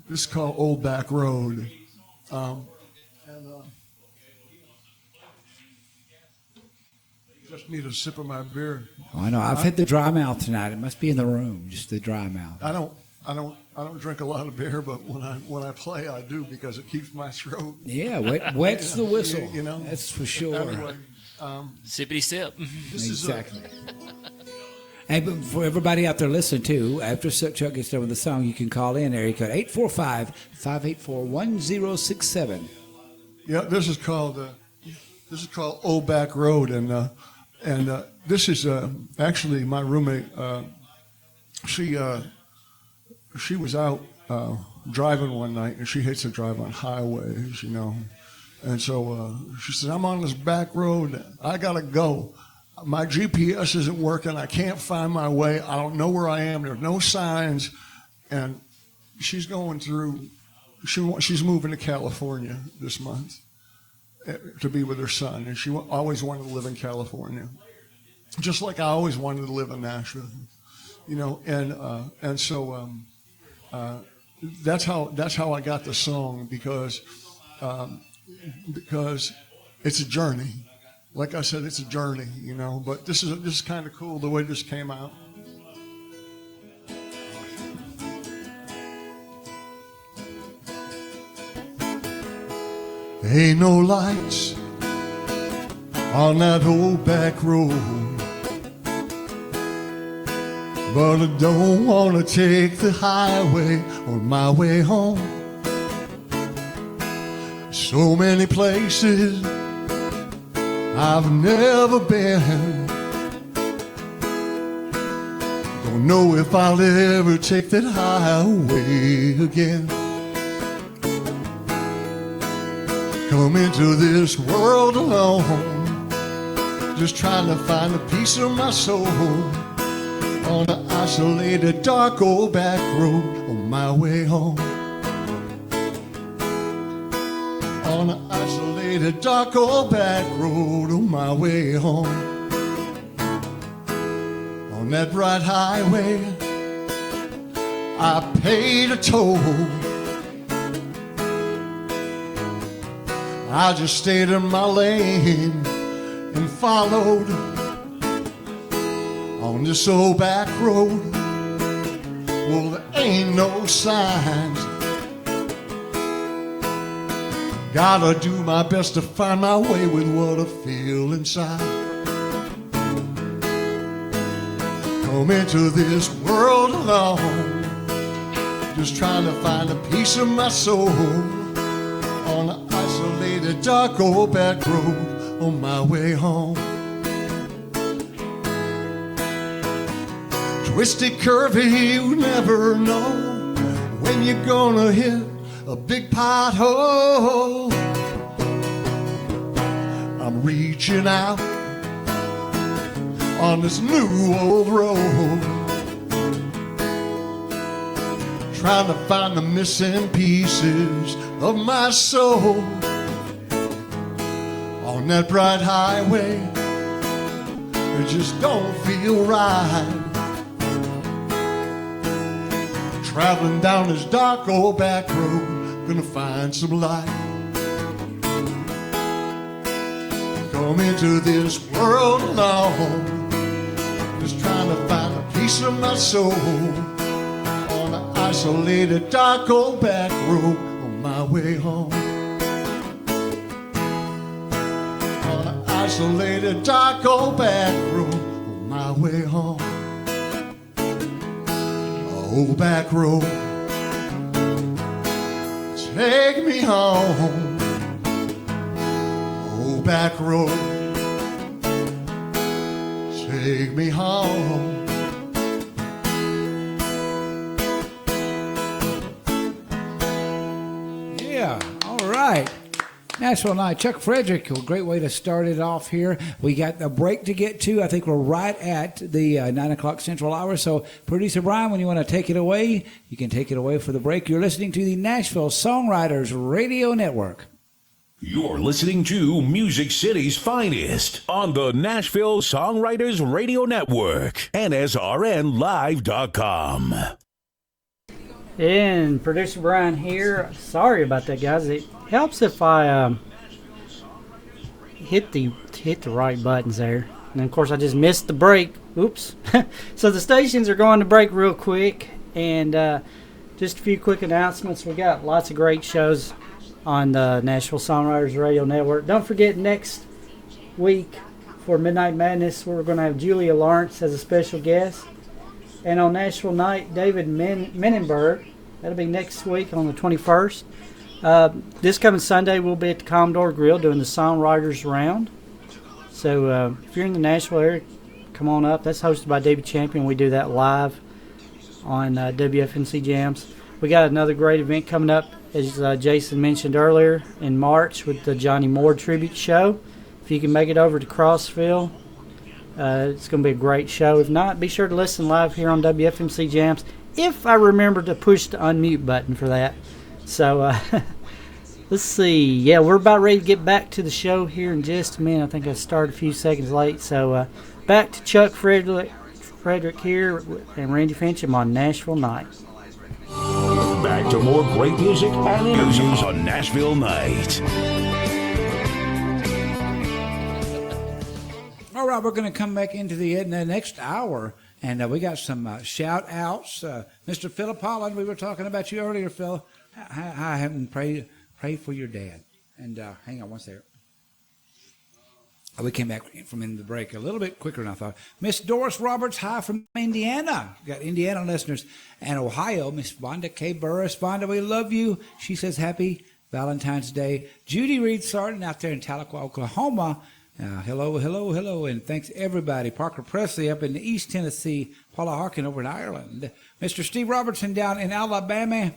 This is called Old Back Road. Just need a sip of my beer. Oh, I know. I've had the dry mouth tonight. It must be in the room, just the dry mouth. I don't drink a lot of beer, but when I play, I do because it keeps my throat. Yeah, wets the whistle. You know, that's for sure. Anyway, sippity sip. Exactly. Hey, but for everybody out there listening too, after Chuck gets done with the song, you can call in area code 845-584-1067. Yeah, this is called Old Back Road, and this is actually my roommate. She was out driving one night, and she hates to drive on highways, you know. And so she said, "I'm on this back road. I gotta go. My GPS isn't working. I can't find my way. I don't know where I am. There's no signs." And she's going through. She's moving to California this month to be with her son, and she always wanted to live in California, just like I always wanted to live in Nashville, you know. And so that's how I got the song, because it's a journey. Like I said, it's a journey, you know. But this is kind of cool the way this came out. Ain't no lights on that old back road, but I don't want to take the highway on my way home. So many places I've never been. Don't know if I'll ever take that highway again. Come into this world alone, just trying to find a piece of my soul, on an isolated, dark old back road on my way home. On an isolated, dark old back road on my way home. On that bright highway, I paid a toll. I just stayed in my lane and followed on this old back road. Well, there ain't no signs. Gotta do my best to find my way with what I feel inside. Come into this world alone, just trying to find a piece of my soul, on an isolated, dark old back road on my way home. Twisted, curvy, you never know when you're gonna hit a big pothole. I'm reaching out on this new old road, trying to find the missing pieces of my soul. On that bright highway, it just don't feel right. Traveling down this dark old back road, gonna find some light. Come into this world alone, just trying to find a piece of my soul, on an isolated, dark old back road on my way home. On an isolated, dark old back road on my way home. Old back road, take me home. Old back road, take me home. Yeah, all right. Nashville Night, Chuck Frederick, a great way to start it off here. We got a break to get to. I think we're right at the 9 o'clock Central Hour. So, Producer Brian, when you want to take it away, you can take it away for the break. You're listening to the Nashville Songwriters Radio Network. You're listening to Music City's finest on the Nashville Songwriters Radio Network, NSRNlive.com. And producer Brian here. Sorry about that, guys. It helps if I hit the right buttons there. And of course, I just missed the break. Oops. So the stations are going to break real quick, and just a few quick announcements. We got lots of great shows on the Nashville Songwriters Radio Network. Don't forget, next week for Midnight Madness, we're going to have Julia Lawrence as a special guest. And on Nashville Night, David Menenberg. That'll be next week on the 21st. This coming Sunday, we'll be at the Commodore Grill doing the Songwriters Round. So if you're in the Nashville area, come on up. That's hosted by David Champion. We do that live on WFMC Jams. We got another great event coming up, as Jason mentioned earlier, in March with the Johnny Moore Tribute Show. If you can make it over to Crossville, it's going to be a great show. If not, be sure to listen live here on WFMC Jams, if I remember to push the unmute button for that. So let's see. Yeah, we're about ready to get back to the show here in just a minute. I think I started a few seconds late. So back to Chuck Frederick here and Randy Fincham on Nashville Night. Back to more great music and interviews on Nashville Night. All right, we're going to come back into the next hour, and we got some shout-outs. Mr. Philip Holland, we were talking about you earlier, Phil. I haven't prayed for your dad. And hang on one second. We came back from in the break a little bit quicker than I thought. Miss Doris Roberts, hi from Indiana. We've got Indiana listeners. And Ohio, Miss Vonda K. Burris. Vonda, we love you. She says happy Valentine's Day. Judy Reed Sarton out there in Tahlequah, Oklahoma. Hello, and thanks everybody. Parker Presley up in East Tennessee. Paula Harkin over in Ireland. Mr. Steve Robertson down in Alabama.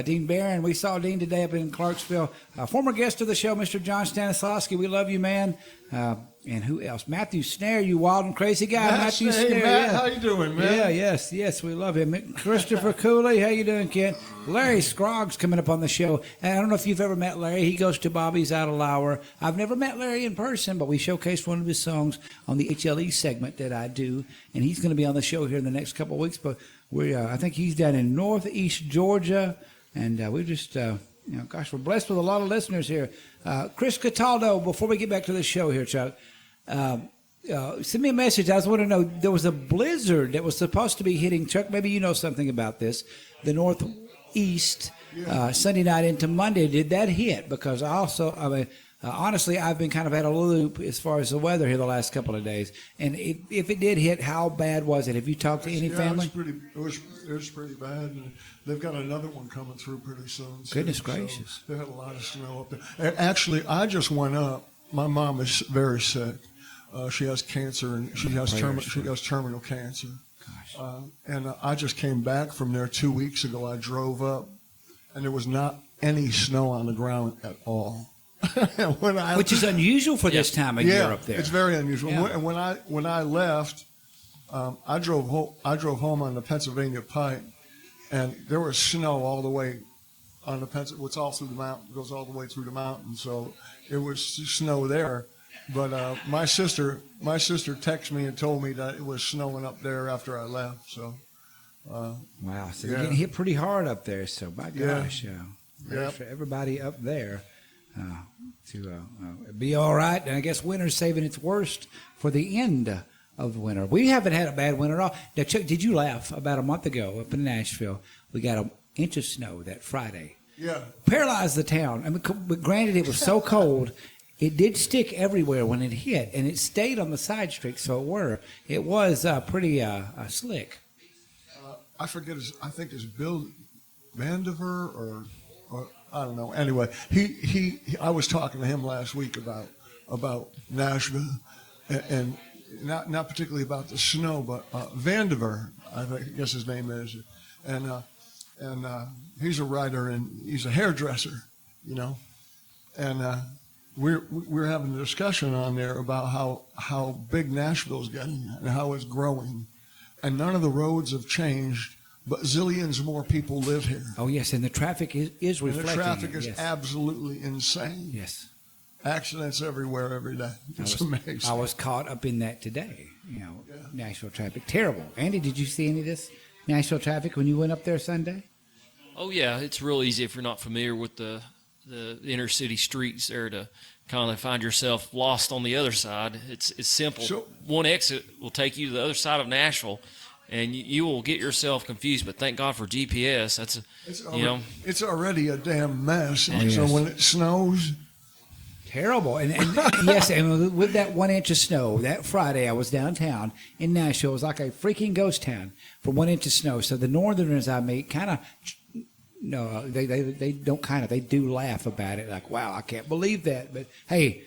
Dean Barron, we saw Dean today up in Clarksville. Former guest of the show, Mr. John Stanislawski, we love you, man. And who else? Matthew Snare, you wild and crazy guy. Matthew Snare. Hey, Matt, how you doing, man? Yeah, yes, we love him. Christopher Cooley, how you doing, kid? Larry Scroggs coming up on the show. And I don't know if you've ever met Larry. He goes to Bobby's out of Lower. I've never met Larry in person, but we showcased one of his songs on the HLE segment that I do. And he's going to be on the show here in the next couple of weeks. But I think he's down in Northeast Georgia. And we're just, we're blessed with a lot of listeners here. Chris Cataldo, before we get back to the show here, Chuck, send me a message. I just want to know, there was a blizzard that was supposed to be hitting, Chuck, maybe you know something about this, the Northeast Sunday night into Monday. Did that hit? Because honestly, I've been kind of at a loop as far as the weather here the last couple of days. And if it did hit, how bad was it? Have you talked to any family? It was pretty bad. And they've got another one coming through pretty soon. Goodness gracious. So they had a lot of snow up there. And actually, I just went up. My mom is very sick. She has cancer, and she has terminal cancer. Gosh. And I just came back from there 2 weeks ago. I drove up, and there was not any snow on the ground at all. Which is unusual for this time of year up there. It's very unusual. Yeah. And when I left, I drove home on the Pennsylvania Pike, and there was snow all the way on the it's all through the mountain, goes all the way through the mountain. So it was snow there. But my sister texted me and told me that it was snowing up there after I left. So wow, so you're getting hit pretty hard up there. So my gosh, Yep. For everybody up there to be all right. And I guess winter's saving its worst for the end of the winter. We haven't had a bad winter at all. Now, Chuck, did you laugh? About a month ago up in Nashville, we got an inch of snow that Friday. Yeah. Paralyzed the town. I mean, but granted, it was so cold. It did stick everywhere when it hit, and it stayed on the side streets, so it was pretty slick. I forget I think it's Bill Vandiver or I don't know. Anyway, I was talking to him last week about Nashville, and not particularly about the snow, but Vandiver, I guess his name is, and he's a writer and he's a hairdresser, and we're having a discussion on there about how big Nashville's getting and how it's growing, and none of the roads have changed. But zillions more people live here. Oh, yes, and the traffic is reflecting. And the traffic is absolutely insane. Yes. Accidents everywhere every day. It's amazing. I was caught up in that today, Nashville traffic. Terrible. Andy, did you see any of this Nashville traffic when you went up there Sunday? Oh yeah, it's real easy if you're not familiar with the inner city streets there to kind of find yourself lost on the other side. It's simple. So- One exit will take you to the other side of Nashville, and you will get yourself confused. But thank God for GPS. That's It's already a damn mess. Oh, So yes. when it snows, Terrible. And yes, and with that 1 inch of snow, that Friday I was downtown in Nashville. It was like a freaking ghost town for 1 inch of snow. So the Northerners I meet kind of, no, they don't kind of, they do laugh about it. Like, wow, I can't believe that. But hey,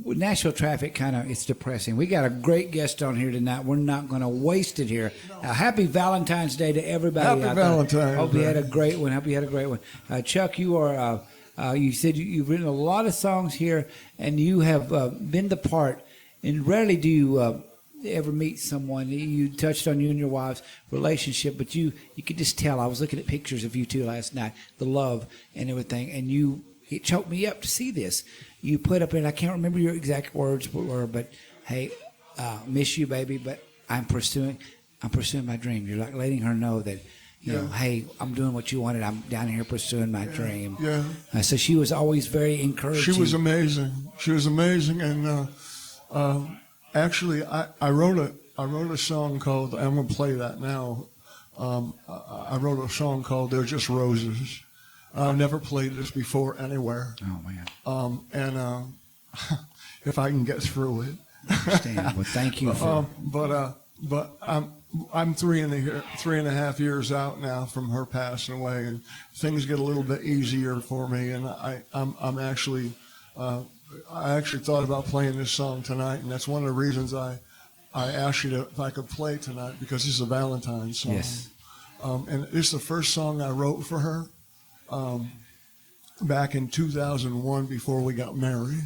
with Nashville traffic kind of, it's depressing. We got a great guest on here tonight. We're not going to waste it here. Happy Valentine's Day to everybody Happy out there. Valentine's Hope you Day. had a great one. Hope you had a great one. Chuck, you are... you said you've written a lot of songs here, and you have been the part. And rarely do you ever meet someone. You touched on you and your wife's relationship, but you could just tell. I was looking at pictures of you two last night, the love and everything, and it choked me up to see this. You put up, and I can't remember your exact words were, but hey, miss you, baby, but I'm pursuing my dream. You're like letting her know that. You know, hey, I'm doing what you wanted. I'm down here pursuing my dream. yeah. So she was always very encouraging. She was amazing. She was amazing, and actually, I wrote a song called. I'm gonna play that now. I wrote a song called "They're Just Roses." I've never played this before anywhere. Oh man, and if I can get through it. I understand. Well, thank you for. But I'm 3.5 years out now from her passing away, and things get a little bit easier for me. And I'm actually I actually thought about playing this song tonight, and that's one of the reasons I asked you if I could play tonight, because this is a Valentine's song. Yes. And it's the first song I wrote for her back in 2001 before we got married,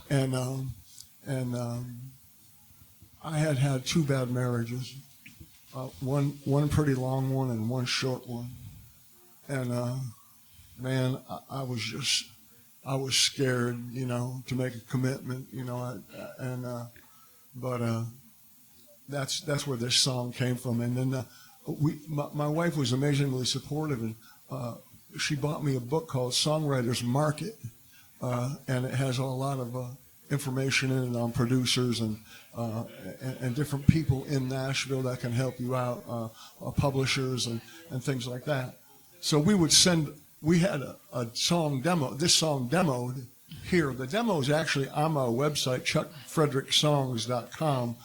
and I had two bad marriages, one pretty long one and one short one, and man, I was scared, to make a commitment, but that's where this song came from, and then my wife was amazingly supportive, and she bought me a book called Songwriters Market, and it has a lot of information in it on producers and different people in Nashville that can help you out, publishers and things like that. So we had a song demo, this song demoed here. The demo is actually on my website, chuckfredericksongs.com,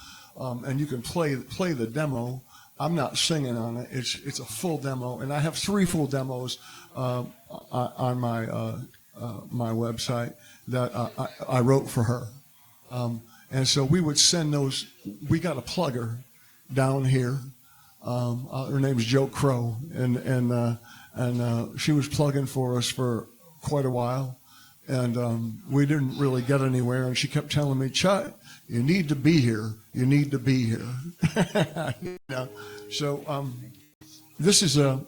and you can play the demo. I'm not singing on it. It's a full demo, and I have 3 full demos on my my website that I wrote for her. And so we would send those. We got a plugger down here. Her name's Jo Crow, and she was plugging for us for quite a while, and we didn't really get anywhere. And she kept telling me, "Chuck, you need to be here. You need to be here." So this is a.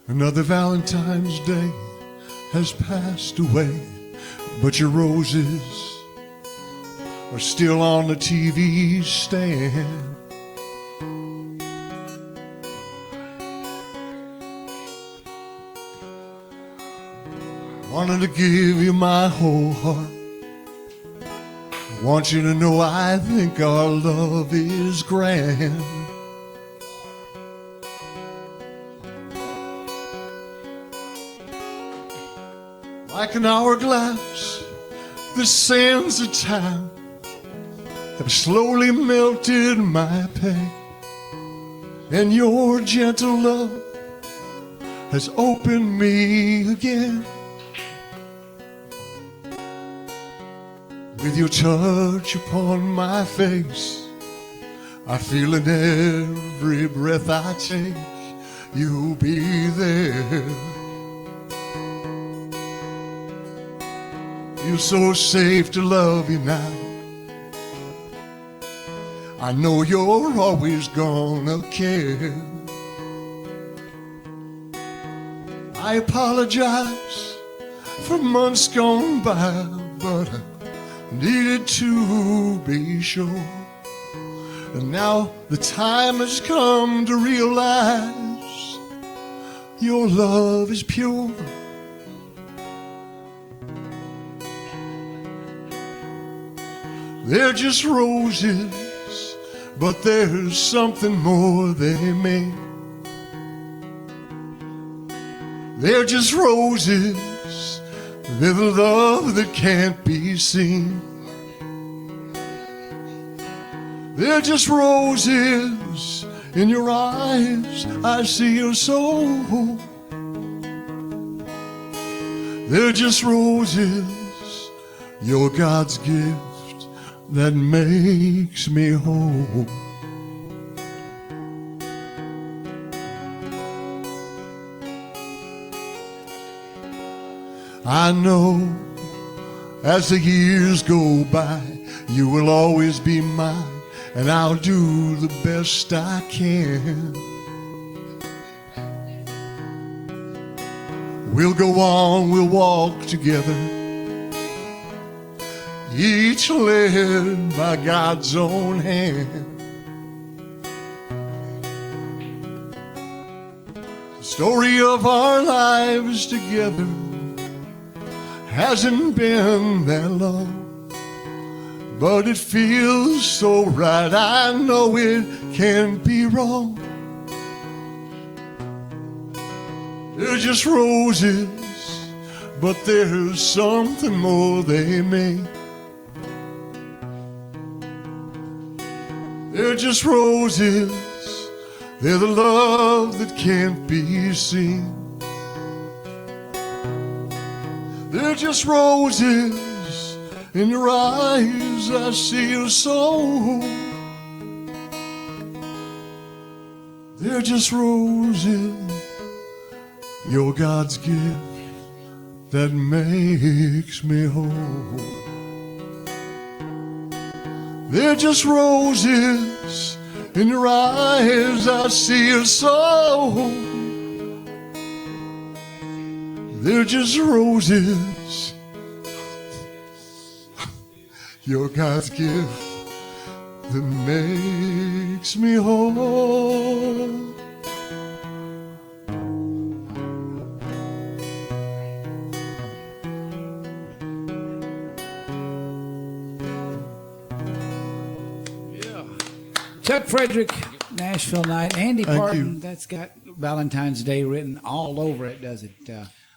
Another Valentine's Day has passed away, but your roses are still on the TV stand. Wanted to give you my whole heart. Want you to know I think our love is grand. Like an hourglass, the sands of time have slowly melted my pain, and your gentle love has opened me again. With your touch upon my face, I feel in every breath I take, you'll be there. You're so safe to love you now. I know you're always gonna care. I apologize for months gone by, but I needed to be sure. And now the time has come to realize your love is pure. They're just roses, but there's something more they make. They're just roses, they're the love that can't be seen. They're just roses, in your eyes I see your soul. They're just roses, you're God's gift that makes me whole. I know as the years go by, you will always be mine, and I'll do the best I can. We'll go on, we'll walk together, each led by God's own hand. The story of our lives together hasn't been that long, but it feels so right. I know it can't be wrong. They're just roses, but there's something more they make. They're just roses, they're the love that can't be seen. They're just roses, in your eyes I see your soul. They're just roses, you're God's gift that makes me whole. They're just roses, in your eyes I see your soul. They're just roses, you're God's gift that makes me whole. Chuck Frederick, Nashville Night. Andy Thank Parton, you. that's got Valentine's Day written all over it, does it?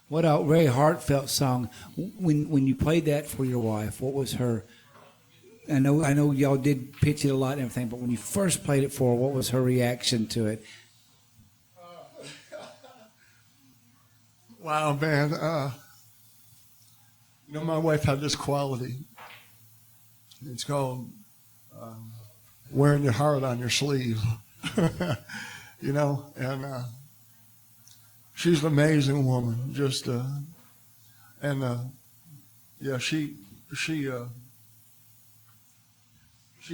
What a very heartfelt song. When you played that for your wife, what was her? I know y'all did pitch it a lot and everything, but when you first played it for her, what was her reaction to it? Wow, man. My wife had this quality. It's called wearing your heart on your sleeve. And she's an amazing woman. Just yeah, she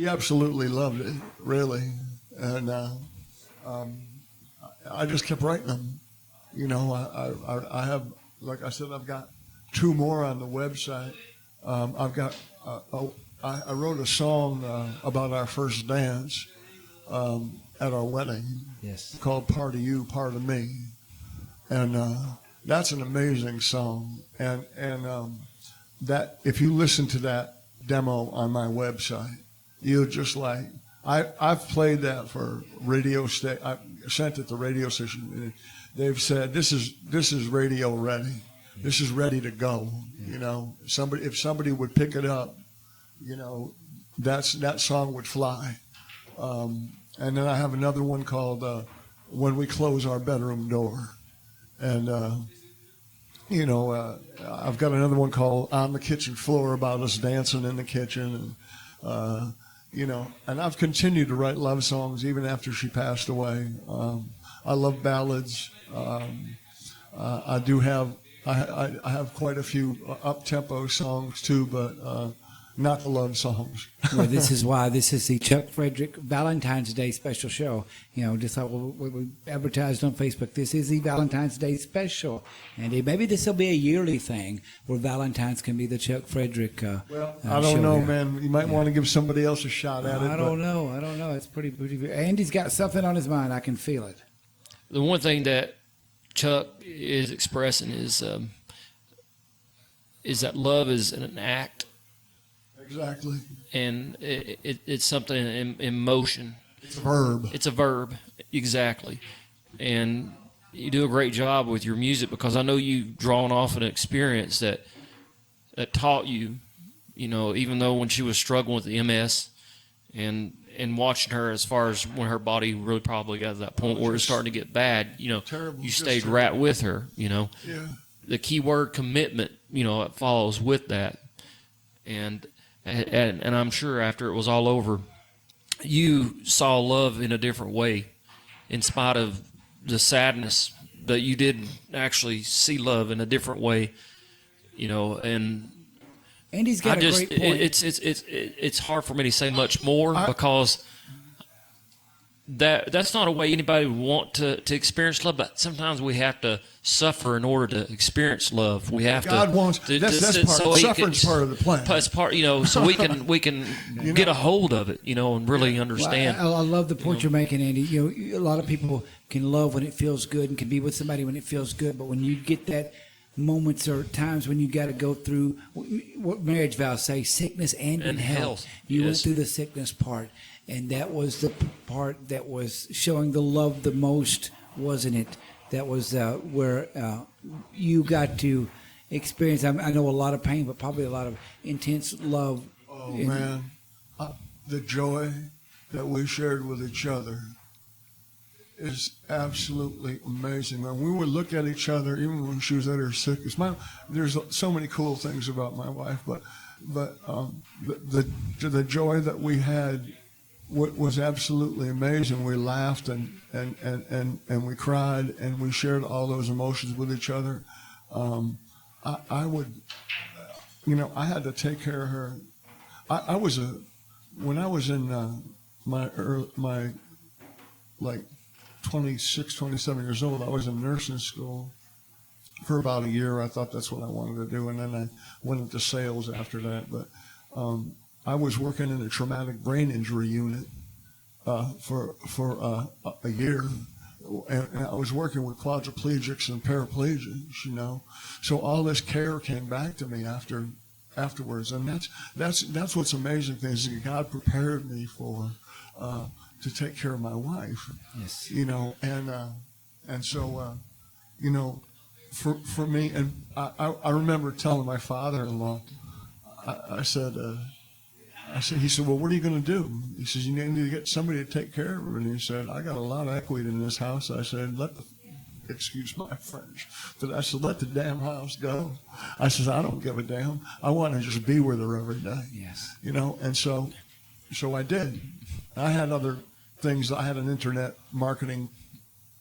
absolutely loved it, really. And I just kept writing them. I have, like I said, I've got 2 more on the website. I've got I wrote a song about our first dance at our wedding. Yes. Called "Part of You, Part of Me," and that's an amazing song. And that if you listen to that demo on my website, you'll just like I've played that for radio I sent it to radio station. And they've said this is radio ready. This is ready to go. If somebody would pick it up, that song would fly. And then I have another one called "When We Close Our Bedroom Door," and I've got another one called "On the Kitchen Floor" about us dancing in the kitchen, and and I've continued to write love songs even after she passed away. I love ballads. I have quite a few up-tempo songs too, but not the love songs. Well, this is why this is the Chuck Frederick Valentine's Day special show. You know, just like we advertised on Facebook, this is the Valentine's Day special. And maybe this will be a yearly thing where Valentine's can be the Chuck Frederick Well, show I don't know, here. man. You might want to give somebody else a shot at it. I don't know. It's pretty. Andy's got something on his mind. I can feel it. The one thing that Chuck is expressing is that love is an act, Exactly. and it's something in motion. It's a verb. It's a verb, exactly. And you do a great job with your music, because I know you've drawn off an experience that taught you, you know, even though when she was struggling with the MS and watching her as far as when her body really probably got to that point where it's starting to get bad, you know, terrible, you just stayed terrible. right with her, you know. Yeah. The key word commitment, you know, it follows with that. And I'm sure after it was all over, you saw love in a different way, in spite of the sadness, that you did actually see love in a different way, you know. And Andy's got a great point. it's hard for me to say much more, because that's not a way anybody would want to experience love. But sometimes we have to suffer in order to experience love. We have God to. wants that's part. Suffering's part of the plan. It's part, you know, so we can get a hold of it, you know, and really understand. Well, I love the point you're making, Andy. You know, a lot of people can love when it feels good and can be with somebody when it feels good, but when you get that moments or times when you got to go through what marriage vows say, sickness and in health. You went through the sickness part, and that was the part that was showing the love the most, wasn't it? That was where you got to experience. I know a lot of pain, but probably a lot of intense love. Oh, man. The joy that we shared with each other is absolutely amazing. When we would look at each other, even when she was at her sickest, there's so many cool things about my wife, but the joy that we had was absolutely amazing. We laughed and we cried, and we shared all those emotions with each other. I would, you know, I had to take care of her. When I was in my like 26, 27 years old, I was in nursing school for about a year. I thought that's what I wanted to do, and then I went into sales after that. But I was working in a traumatic brain injury unit for a year, and I was working with quadriplegics and paraplegics, you know. So all this care came back to me afterwards, and that's what's amazing thing is that God prepared me for to take care of my wife. Yes. You know, and so you know, for me, and I remember telling my father-in-law, I said, he said, well, what are you going to do? He says, you need to get somebody to take care of her. And he said, I got a lot of equity in this house. I said, excuse my French, but I said, let the damn house go. I said, I don't give a damn. I want to just be with her every day. Yes. You know, and so I did. I had other things. I had an internet marketing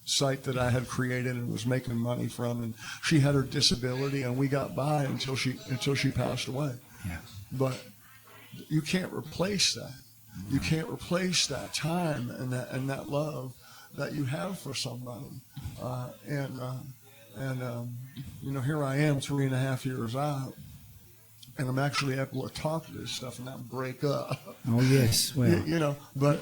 site that I had created and was making money from, and she had her disability, and we got by until she passed away. Yeah. But you can't replace that. You can't replace that time and that love that you have for somebody. You know, here I am 3.5 years out, and I'm actually able to talk to this stuff and not break up. Oh yes. Well. You know, but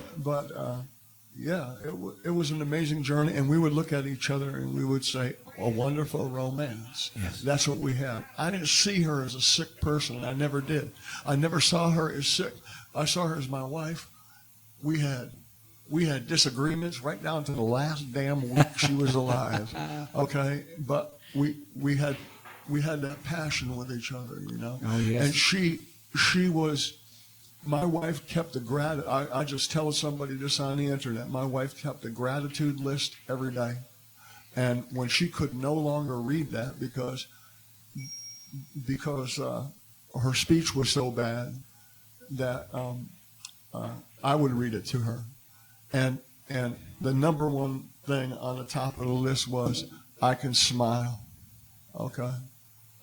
yeah, it was an amazing journey, and we would look at each other and we would say, a wonderful romance. Yes. That's what we had. I didn't see her as a sick person. I never did. I never saw her as sick. I saw her as my wife. We had disagreements right down to the last damn week she was alive. Okay, but we had that passion with each other, you know. Oh yes. And she was. My wife kept I just tell somebody this on the internet. My wife kept a gratitude list every day. And when she could no longer read that because her speech was so bad that I would read it to her. And the number one thing on the top of the list was, I can smile. Okay?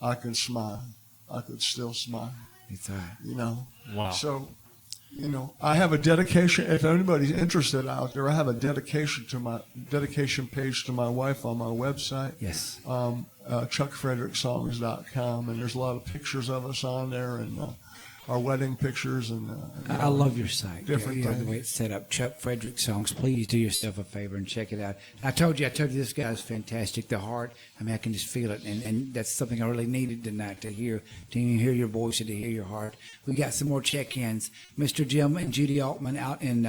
I can smile. I could still smile. It's all right. You know. Wow. So, you know, I have a dedication. If anybody's interested out there, I have a dedication page to my wife on my website. Yes. ChuckFrederickSongs.com, and there's a lot of pictures of us on there, and our wedding pictures, and I love your site. Different The things. way it's set up. Chuck Frederick Songs. Please do yourself a favor and check it out. I told you this guy's fantastic. The heart. I mean, I can just feel it, and that's something I really needed tonight to hear your voice and to hear your heart. We got some more check-ins. Mr. Jim and Judy Altman out in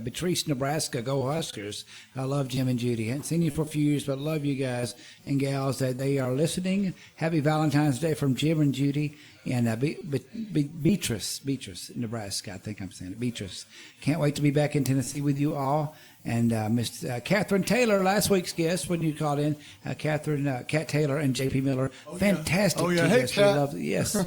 Beatrice, Nebraska. Go Huskers! I love Jim and Judy. Haven't seen you for a few years, but love you guys and gals that they are listening. Happy Valentine's Day from Jim and Judy. And Beatrice, Nebraska, I think I'm saying it. Beatrice. Can't wait to be back in Tennessee with you all. And Miss Catherine Taylor, last week's guest when you called in, Cat Taylor and J.P. Miller. Fantastic. Oh, yeah. two Hey, guests. Cat. We love it. Yes.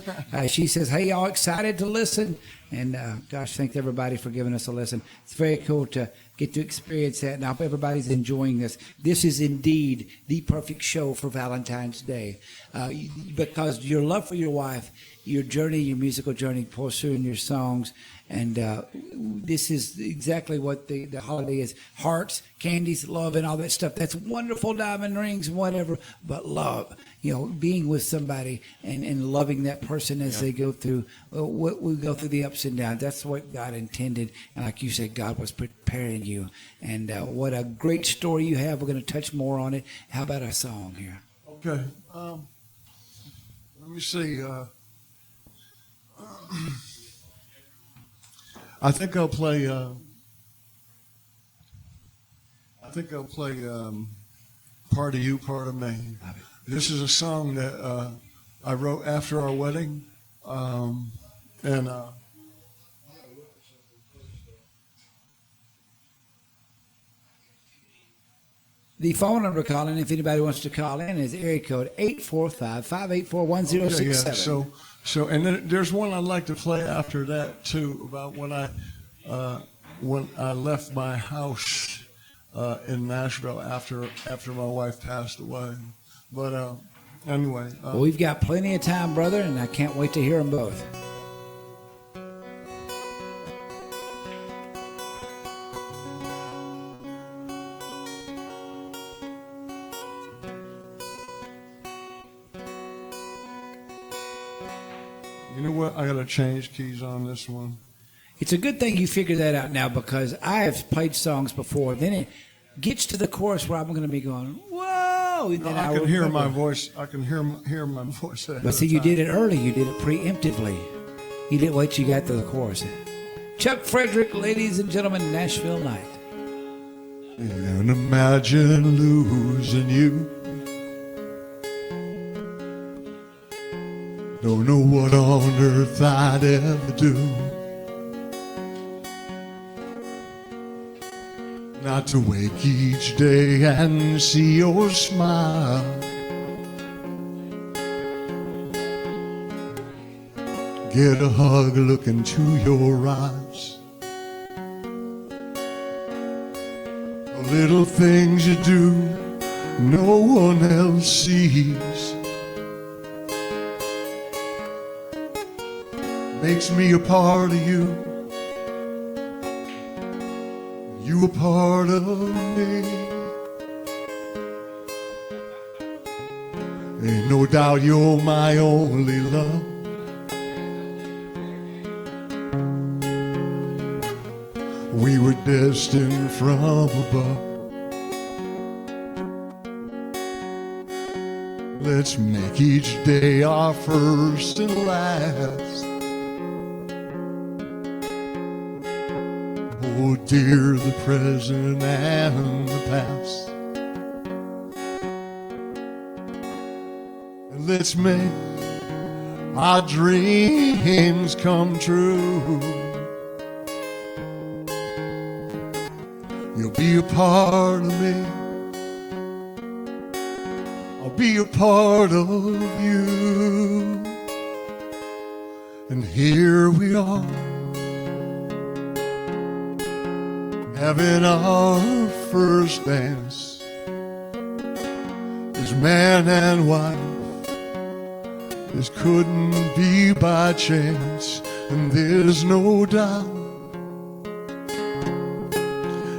She says, hey, y'all excited to listen? And gosh, thanks everybody for giving us a listen. It's very cool to get to experience that. And I hope everybody's enjoying this. This is indeed the perfect show for Valentine's Day because your love for your wife, your journey, your musical journey, pursuing your songs, and this is exactly what the holiday is. Hearts, candies, love, and all that stuff. That's wonderful, diamond rings and whatever, but love. You know, being with somebody and loving that person as they go through what we go through the ups and downs. That's what God intended. And like you said, God was preparing you. And what a great story you have. We're going to touch more on it. How about a song here? Okay. Let me see. I think I'll play. Part of You, Part of Me. This is a song that I wrote after our wedding, and The phone number to call in, if anybody wants to call in, is area code 845-584-1067. And then there's one I'd like to play after that too, about when I left my house in Nashville after my wife passed away. But anyway, Well, we've got plenty of time, brother, and I can't wait to hear them both. you know what? I got to change keys on this one. It's a good thing you figured that out now because I have played songs before. Then it gets to the chorus where I'm going to be going, whoa! And then I will can hear remember. my voice. I can hear my voice. ahead But of see, you time. did it early. You did it preemptively. You didn't wait till you got to the chorus. Chuck Frederick, ladies and gentlemen, Nashville Night. And imagine losing you. Don't know what on earth I'd ever do. Not to wake each day and see your smile. Get a hug, look into your eyes. The little things you do, no one else sees. Makes me a part of you. You a part of me. Ain't no doubt you're my only love. We were destined from above. Let's make each day our first and last. Oh dear, the present and the past. And let's make our dreams come true. You'll be a part of me. I'll be a part of you. And here we are, having our first dance as man and wife this couldn't be by chance, and there's no doubt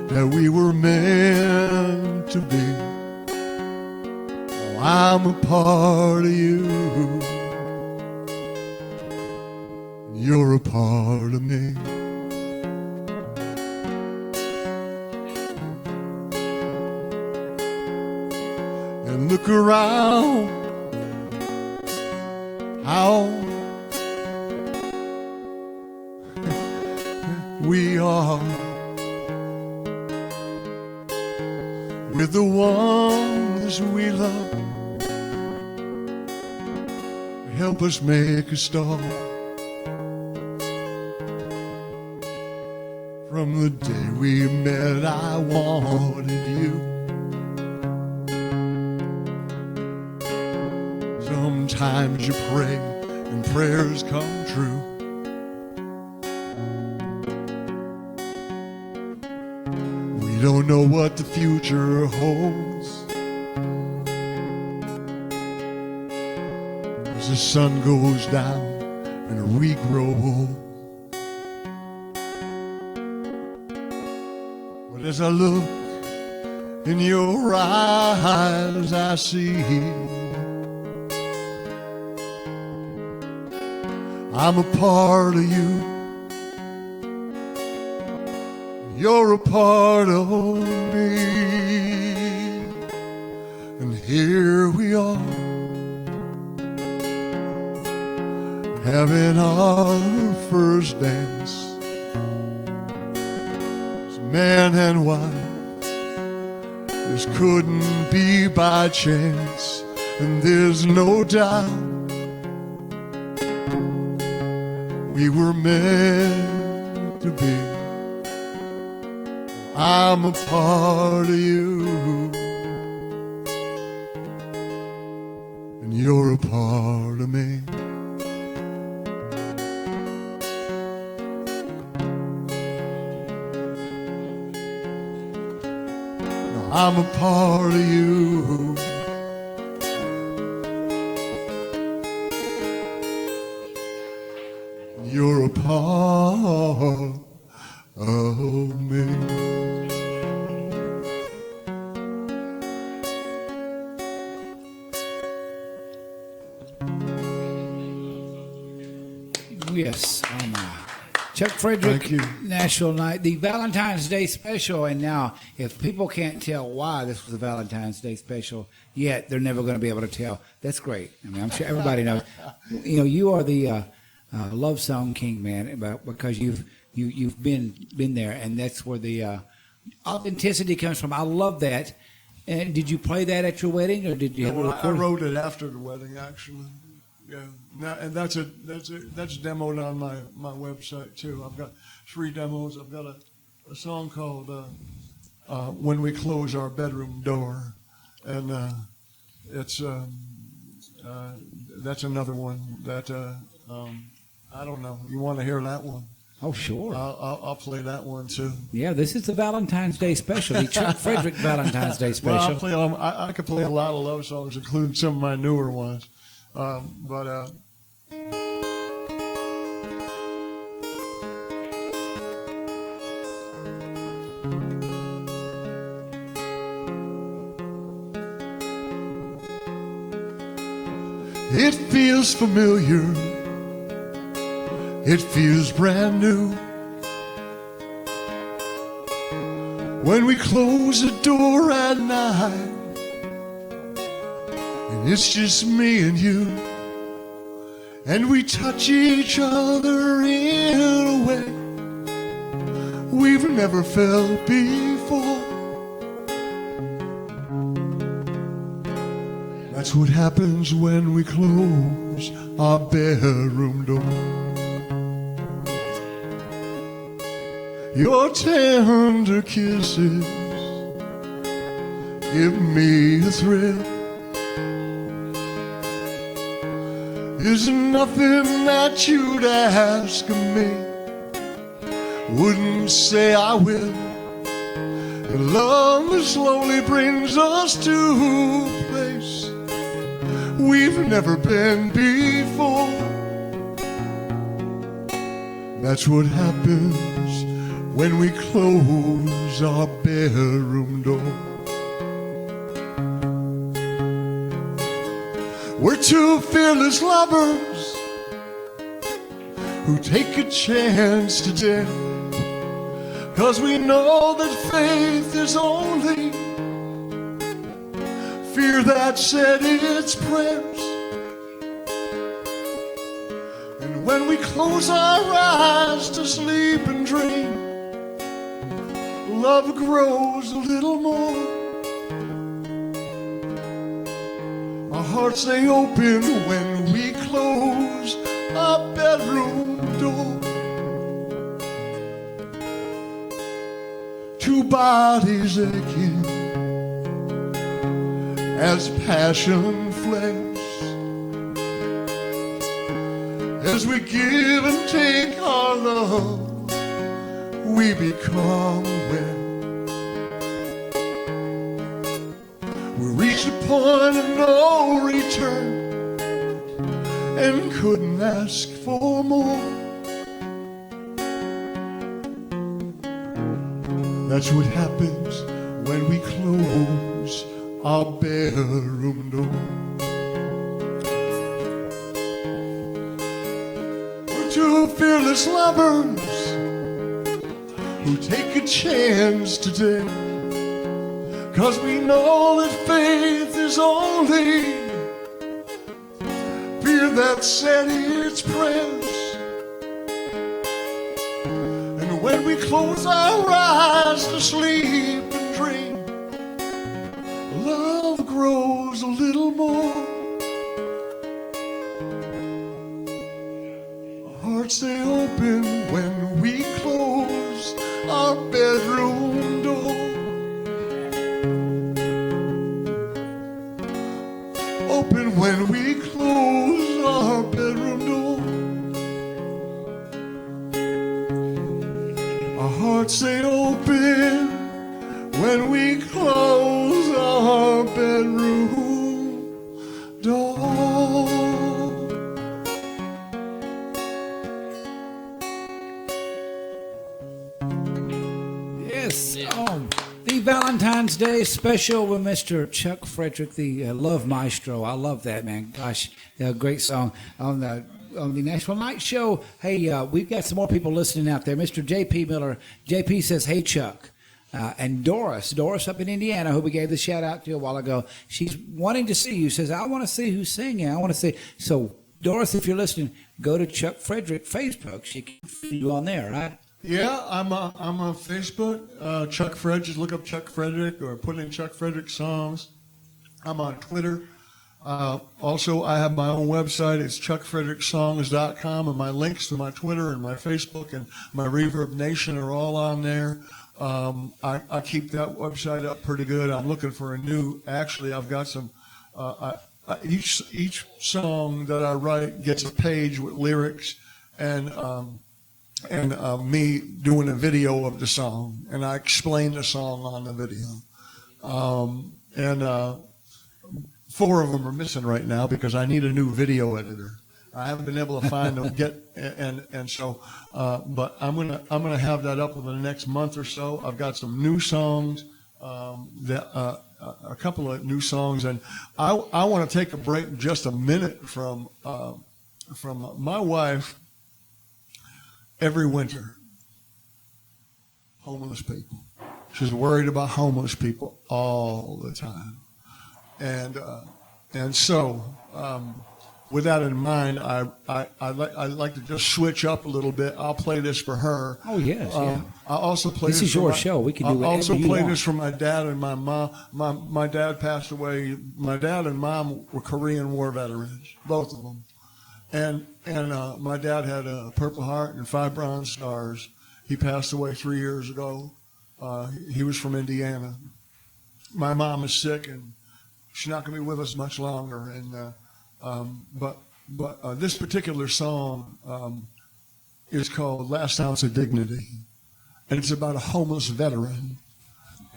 that we were meant to be. Oh, I'm a part of you, you're a part of me. And look around, how we are with the ones we love. Help us make a start. From the day we met, I wanted you. Sometimes you pray and prayers come true. We don't know what the future holds, as the sun goes down and we grow old. But as I look in your eyes, I see I'm a part of you, you're a part of me. And here we are, having our first dance as man and wife. This couldn't be by chance, and there's no doubt we were meant to be. I'm a part of you, and you're a part of me. Now I'm a part of you, you're a part of me. Yes, Chuck Frederick, Thank you. Nashville Night, the Valentine's Day special. And now, if people can't tell why this was a Valentine's Day special yet, they're never going to be able to tell. That's great. I mean, I'm sure everybody knows. You know, you are the love song king, man, because you've been there, and that's where the authenticity comes from. I love that. And did you play that at your wedding, or did you have a I recording? wrote it after the wedding, actually. Yeah, and that's demoed on my website too. I've got 3 demos. I've got a song called "When We Close Our Bedroom Door," and it's that's another one that I don't know. You want to hear that one? Oh, sure. I'll play that one too. Yeah, this is the Valentine's Day special, the Chuck Frederick Valentine's Day Well, special. I'll play. I could play a lot of love songs, including some of my newer ones. But it feels familiar, it feels brand new when we close the door at night. And it's just me and you, and we touch each other in a way we've never felt before. That's what happens when we close our bedroom door. Your tender kisses give me a thrill. There's nothing that you'd ask of me, wouldn't say I will. And love slowly brings us to a place we've never been before. That's what happens when we close our bedroom door. We're two fearless lovers who take a chance to dare, 'cause we know that faith is only fear that said its prayers. And when we close our eyes to sleep and dream, love grows a little more. Our hearts stay open when we close our bedroom door. Two bodies aching as passion flares, as we give and take our love, we become aware. We reached a point of no return and couldn't ask for more. That's what happens when we close our bedroom door. We're two fearless lovers who take a chance today, 'cause we know that faith is only fear that said its prayers. And when we close our eyes to sleep and dream, love grows a little more. Our hearts stay open when we close our bedroom door. Open when we close our bedroom door. Our hearts stay open when we close our bedroom door. Yes. The Valentine's Day special with Mr. Chuck Frederick, the Love Maestro. I love that, man. Gosh, great song on the Nashville Night Show. Hey, we've got some more people listening out there. Mr. J.P. Miller. J.P. says, hey, Chuck. And Doris up in Indiana, who we gave the shout out to a while ago, she's wanting to see you. Says, I want to see who's singing. I want to see. So, Doris, if you're listening, go to Chuck Frederick Facebook. She can see you on there, right? Yeah, I'm on Facebook. Chuck Frederick. Just look up Chuck Frederick or put in Chuck Frederick songs. I'm on Twitter. Also, I have my own website. It's chuckfredericksongs.com, and my links to my Twitter and my Facebook and my Reverb Nation are all on there. I keep that website up pretty good. I'm looking for a new. Actually, I've got some. Each song that I write gets a page with lyrics and me doing a video of the song, and I explain the song on the video. Four of them are missing right now because I need a new video editor. I haven't been able to find them but I'm gonna have that up within the next month or so. I've got some new songs, a couple of new songs, and I want to take a break just a minute from my wife. Every winter, homeless people. She's worried about homeless people all the time, and so. With that in mind, I'd like to just switch up a little bit. I'll play this for her. Oh yes, yeah. I also play this is your show. We can do whatever you want. I also play this for my dad and my mom. My dad passed away. My dad and mom were Korean War veterans, both of them, and my dad had a Purple Heart and 5 Bronze Stars. He passed away 3 years ago. He was from Indiana. My mom is sick, and she's not going to be with us much longer. But this particular song is called Last Ounce of Dignity, and it's about a homeless veteran.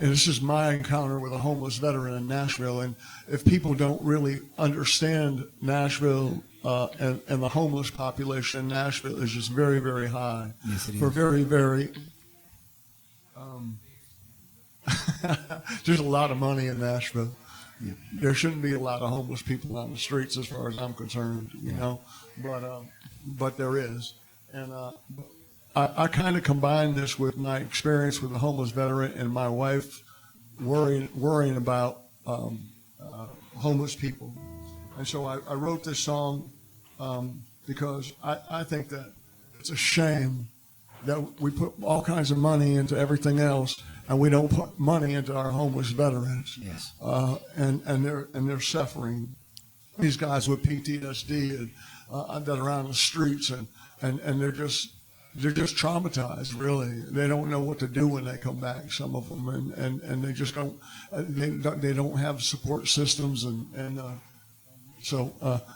and this is my encounter with a homeless veteran in Nashville. And if people don't really understand Nashville and the homeless population in Nashville is just very, very high. Yes, it For is. very, very, there's a lot of money in Nashville. There shouldn't be a lot of homeless people on the streets, as far as I'm concerned, you know, but there is, and I kind of combine this with my experience with a homeless veteran and my wife worrying about homeless people, and so I wrote this song because I think that it's a shame that we put all kinds of money into everything else, and we don't put money into our homeless veterans. Yes. And they're suffering. These guys with PTSD and that are on the streets, and they're just traumatized. Really, they don't know what to do when they come back. Some of them, and they just don't. They don't have support systems, and so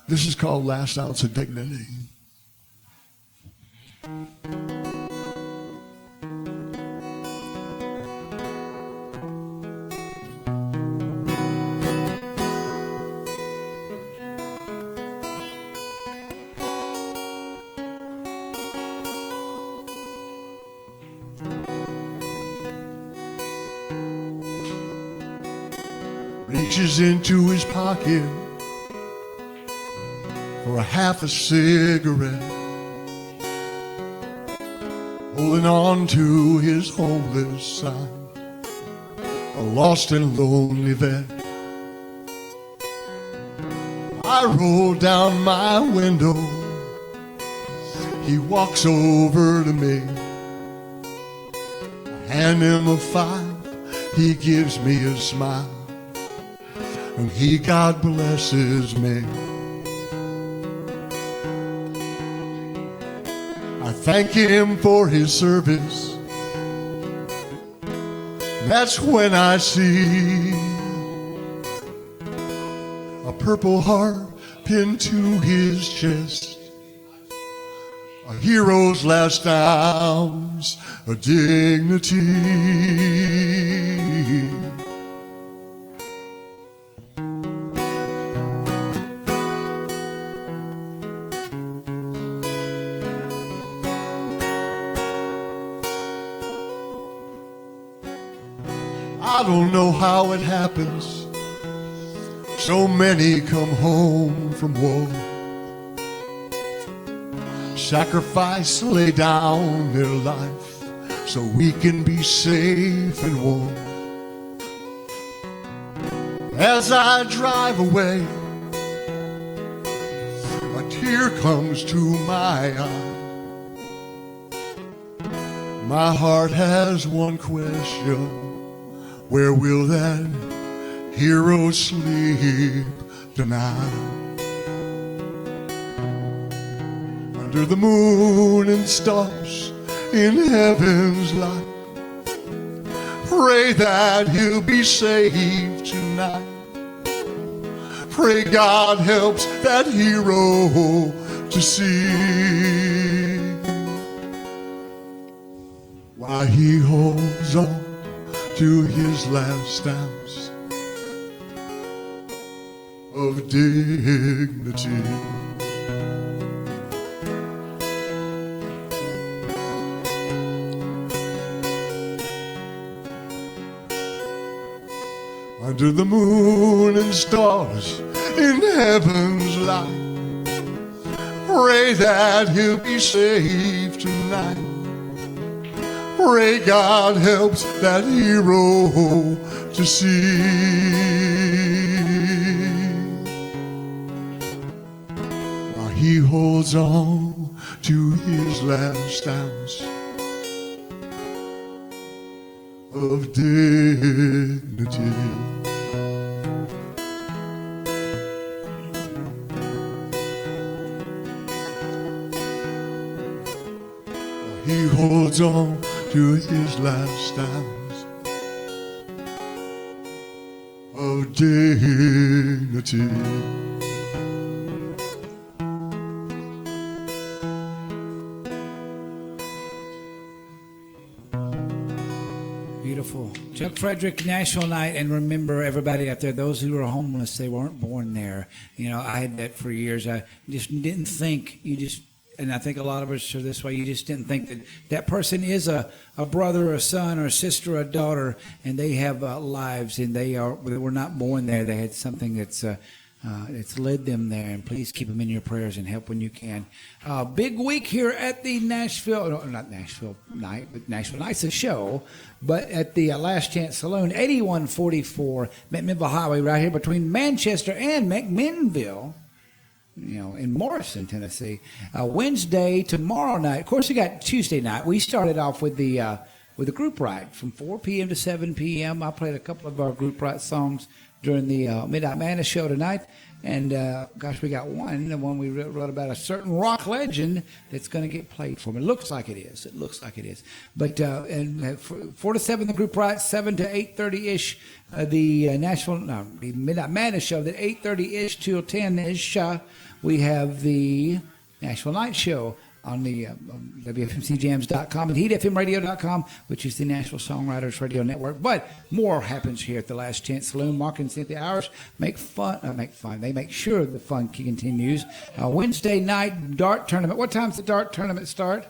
this is called "Last Ounce of Dignity." Reaches into his pocket for a half a cigarette, holding on to his homeless side, a lost and lonely vet. I roll down my window, he walks over to me, I hand him a $5, he gives me a smile, and he God blesses me. I thank him for his service. That's when I see a purple heart pinned to his chest, a hero's last ounce of dignity. I don't know how it happens. So many come home from war, sacrifice, lay down their life so we can be safe and warm. As I drive away, a tear comes to my eye. My heart has one question: where will that hero sleep tonight? Under the moon and stars in heaven's light, pray that he'll be saved tonight. Pray God helps that hero to see why he holds on to his last ounce of dignity. Under the moon and stars in heaven's light, pray that he'll be saved tonight. Pray God helps that hero to see while he holds on to his last ounce of dignity. He holds on to his last ounce of dignity. Beautiful. Chuck Chuck Frederick, Nashville Night, and remember everybody out there, those who are homeless, they weren't born there. You know, I had that for years. I just didn't think, and I think a lot of us are this way, you just didn't think that that person is a brother or a son or a sister or a daughter, and they have lives, and they were not born there. They had something that's led them there, and please keep them in your prayers and help when you can. Big week here at the not Nashville Night, but Nashville Night's a show, but at the Last Chance Saloon, 8144 McMinnville Highway, right here between Manchester and McMinnville, in Morrison, Tennessee. Wednesday, tomorrow night. Of course, we got Tuesday night. We started off with the group ride from 4 p.m. to 7 p.m. I played a couple of our group ride songs during the Midnight Madness show tonight. And, we got the one we wrote about a certain rock legend that's going to get played for me. It looks like it is. But 4 to 7, the group ride, 7 to 8:30-ish, the Midnight Madness show, the 8:30-ish till 10-ish, we have the Nashville Night show on the WFMCjams.com and HeatFMRadio.com, which is the Nashville Songwriters Radio Network. But more happens here at the Last Chance Saloon. Mark and Cynthia Hours make fun. They make sure the fun continues. Wednesday night dart tournament. What time's the dart tournament start?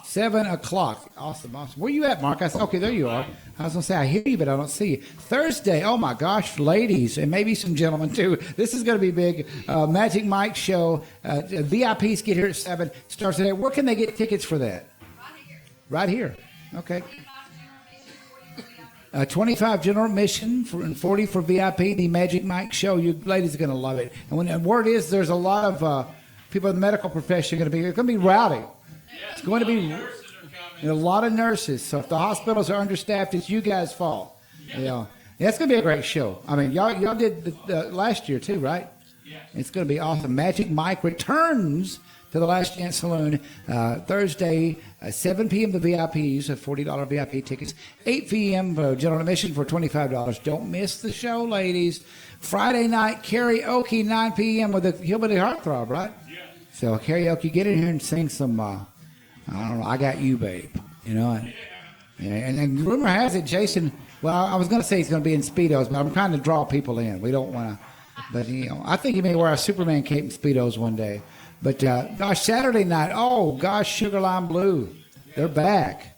7 o'clock. Awesome. Where you at, Mark? Okay, there you are. I was going to say, I hear you, but I don't see you. Thursday, oh my gosh, ladies, and maybe some gentlemen too. This is going to be big. Magic Mike show. VIPs get here at 7. Starts at 8. Where can they get tickets for that? Right here. Okay. 25 general admission and 40 for VIP. The Magic Mike show. You ladies are going to love it. And the word is, there's a lot of people in the medical profession going to be here. It's going to be rowdy. It's going to be a lot of nurses. So if the hospitals are understaffed, it's you guys' fault. It's going to be a great show. I mean, y'all did the last year too, right? Yeah. It's going to be awesome. Magic Mike returns to the Last Chance Saloon Thursday, 7 p.m. The VIPs, $40 VIP tickets. 8 p.m. General admission for $25. Don't miss the show, ladies. Friday night karaoke, 9 p.m. with the Hillbilly Heartthrob, right? Yeah. So karaoke, get in here and sing some. I don't know. I got you, babe. And rumor has it, Jason. Well, I was going to say he's going to be in Speedos, but I'm trying to draw people in. We don't want to. But I think he may wear a Superman cape and Speedos one day. But Saturday night. Oh gosh, Sugar Lime Blue, they're back.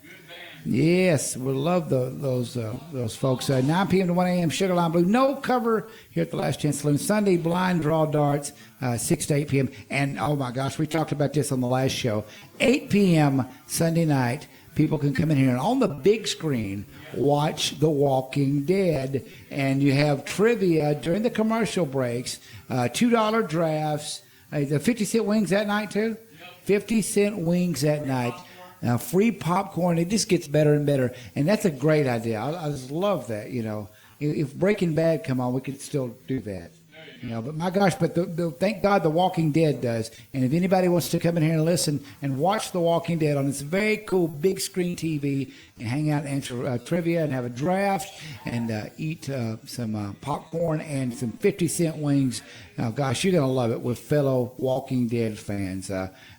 Yes, we love those folks. 9 p.m. to 1 a.m. Sugar Lime Blue. No cover here at the Last Chance Saloon. Sunday blind draw darts, 6 to 8 p.m. And oh my gosh, we talked about this on the last show. 8 p.m. Sunday night, people can come in here and on the big screen watch The Walking Dead. And you have trivia during the commercial breaks. $2 drafts. The 50-cent wings that night too. 50-cent wings that night. Free popcorn. It just gets better and better, and that's a great idea. I just love that. If Breaking Bad come on, we could still do that. But my gosh, thank God The Walking Dead does. And if anybody wants to come in here and listen and watch The Walking Dead on this very cool big screen TV and hang out and answer trivia and have a draft and eat some popcorn and some 50-cent wings, gosh, you're going to love it with fellow Walking Dead fans.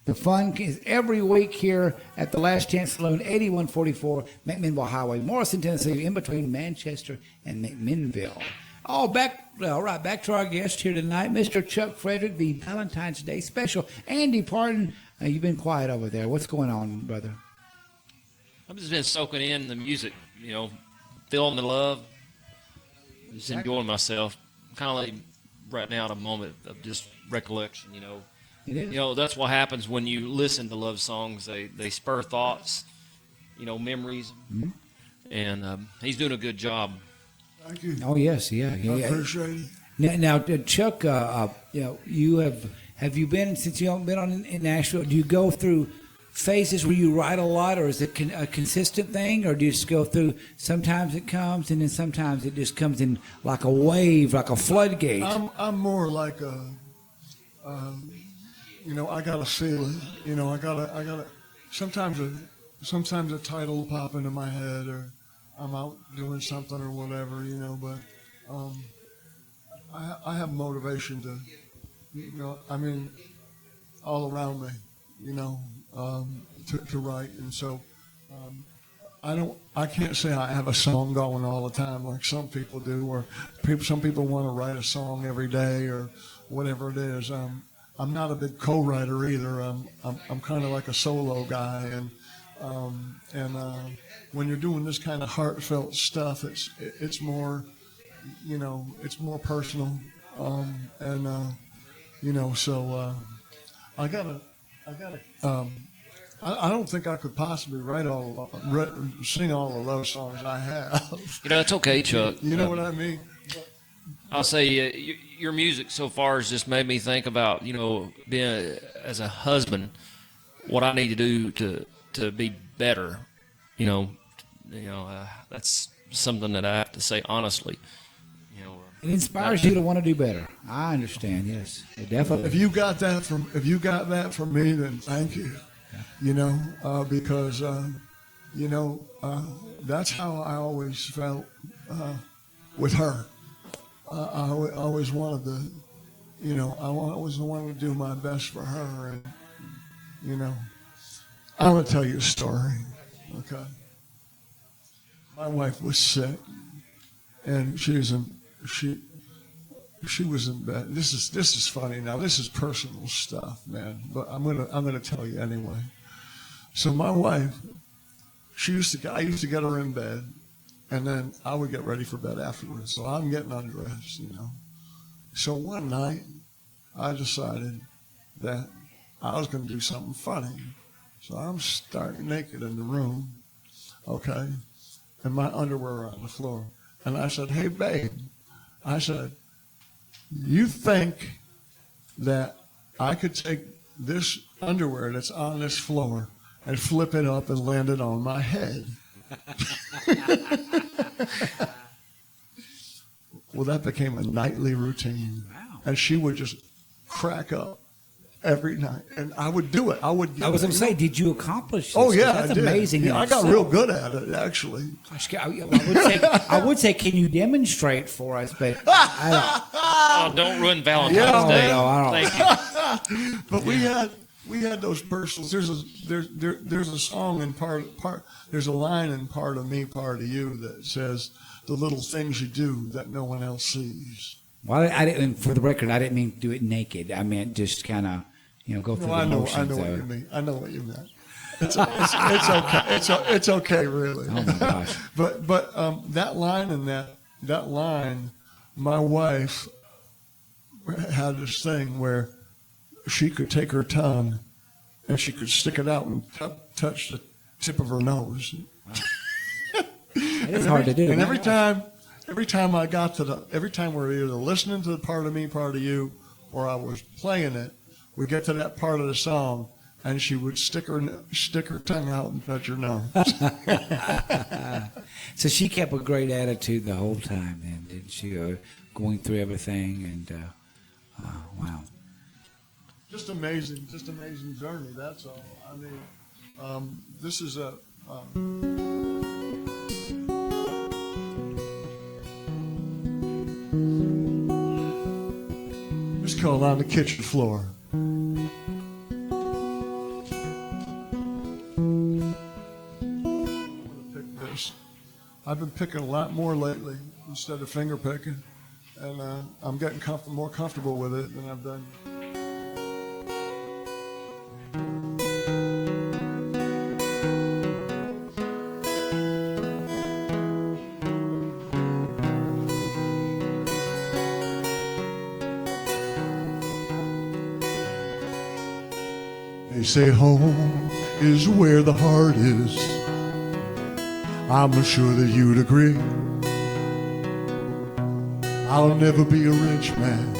The fun is every week here at the Last Chance Saloon, 8144 McMinnville Highway, Morrison, Tennessee, in between Manchester and McMinnville. Back to our guest here tonight, Mr. Chuck Frederick, the Valentine's Day special. Andy Pardon, you've been quiet over there. What's going on, brother? I've just been soaking in the music, feeling the love, just enjoying myself. Kind of like right now at a moment of just recollection, It is. That's what happens when you listen to love songs. They spur thoughts, memories. Mm-hmm. And he's doing a good job. Thank you. Oh yes, yeah. I appreciate it. Now, Chuck, you have you been since you haven't been in Nashville? Do you go through phases where you write a lot, or is it a consistent thing, or do you just go through? Sometimes it comes, and then sometimes it just comes in like a wave, like a floodgate. I'm more like a, I gotta feel it. I gotta. Sometimes a title will pop into my head, or I'm out doing something or whatever, but I have motivation to, all around me, to write. And so I can't say I have a song going all the time like some people do, or some people want to write a song every day or whatever it is. I'm not a big co-writer either. I'm kind of like a solo guy, and when you're doing this kind of heartfelt stuff, it's more, it's more personal, so I gotta. I don't think I could possibly sing all the love songs I have. That's okay, Chuck. You know what I mean? I'll say your music so far has just made me think about, being as a husband, what I need to do to be better. That's something that I have to say honestly. It inspires you to want to do better. I understand. Yes, it definitely. If you got that from me, then thank you. Because that's how I always felt with her. I always wanted to, I always wanted to do my best for her, and I'm gonna tell you a story. Okay, my wife was sick, and she was in bed. This is funny. Now this is personal stuff, man. But I'm gonna tell you anyway. So my wife, I used to get her in bed, and then I would get ready for bed afterwards. So I'm getting undressed, So one night, I decided that I was gonna do something funny. So I'm stark naked in the room, okay, and my underwear on the floor. And I said, "Hey, babe," I said, "You think that I could take this underwear that's on this floor and flip it up and land it on my head?" Well, that became a nightly routine. Wow. And she would just crack up every night. And I would do it. I was going to say, did you accomplish this? Oh, yeah, That's I did. amazing. Yeah, I got real good at it, actually. Gosh, I would say, can you demonstrate for us? But I don't. Don't ruin Valentine's Yeah, Day. no, I don't. Thank you. But we had those personal. There's a song in part. There's a line in Part of Me, Part of You that says, "The little things you do that no one else sees." Well, I didn't. For the record, I didn't mean do it naked. I meant just kind of, go through the motions. I know what you mean. I know what you meant. It's okay. It's okay, really. Oh my gosh! But that line and that line, my wife had this thing where she could take her tongue and she could stick it out and touch the tip of her nose. It's hard to do. And every time every time we're either listening to the Part of Me, Part of You, or I was playing it, we get to that part of the song, and she would stick her tongue out and touch her nose. So she kept a great attitude the whole time, then, didn't she? Going through everything, and wow. Just amazing journey. That's all. I mean, this is a. It's called On the Kitchen Floor. I've been picking a lot more lately instead of finger picking, and I'm getting more comfortable with it than I've done. They say home is where the heart is. I'm sure that you'd agree. I'll never be a rich man.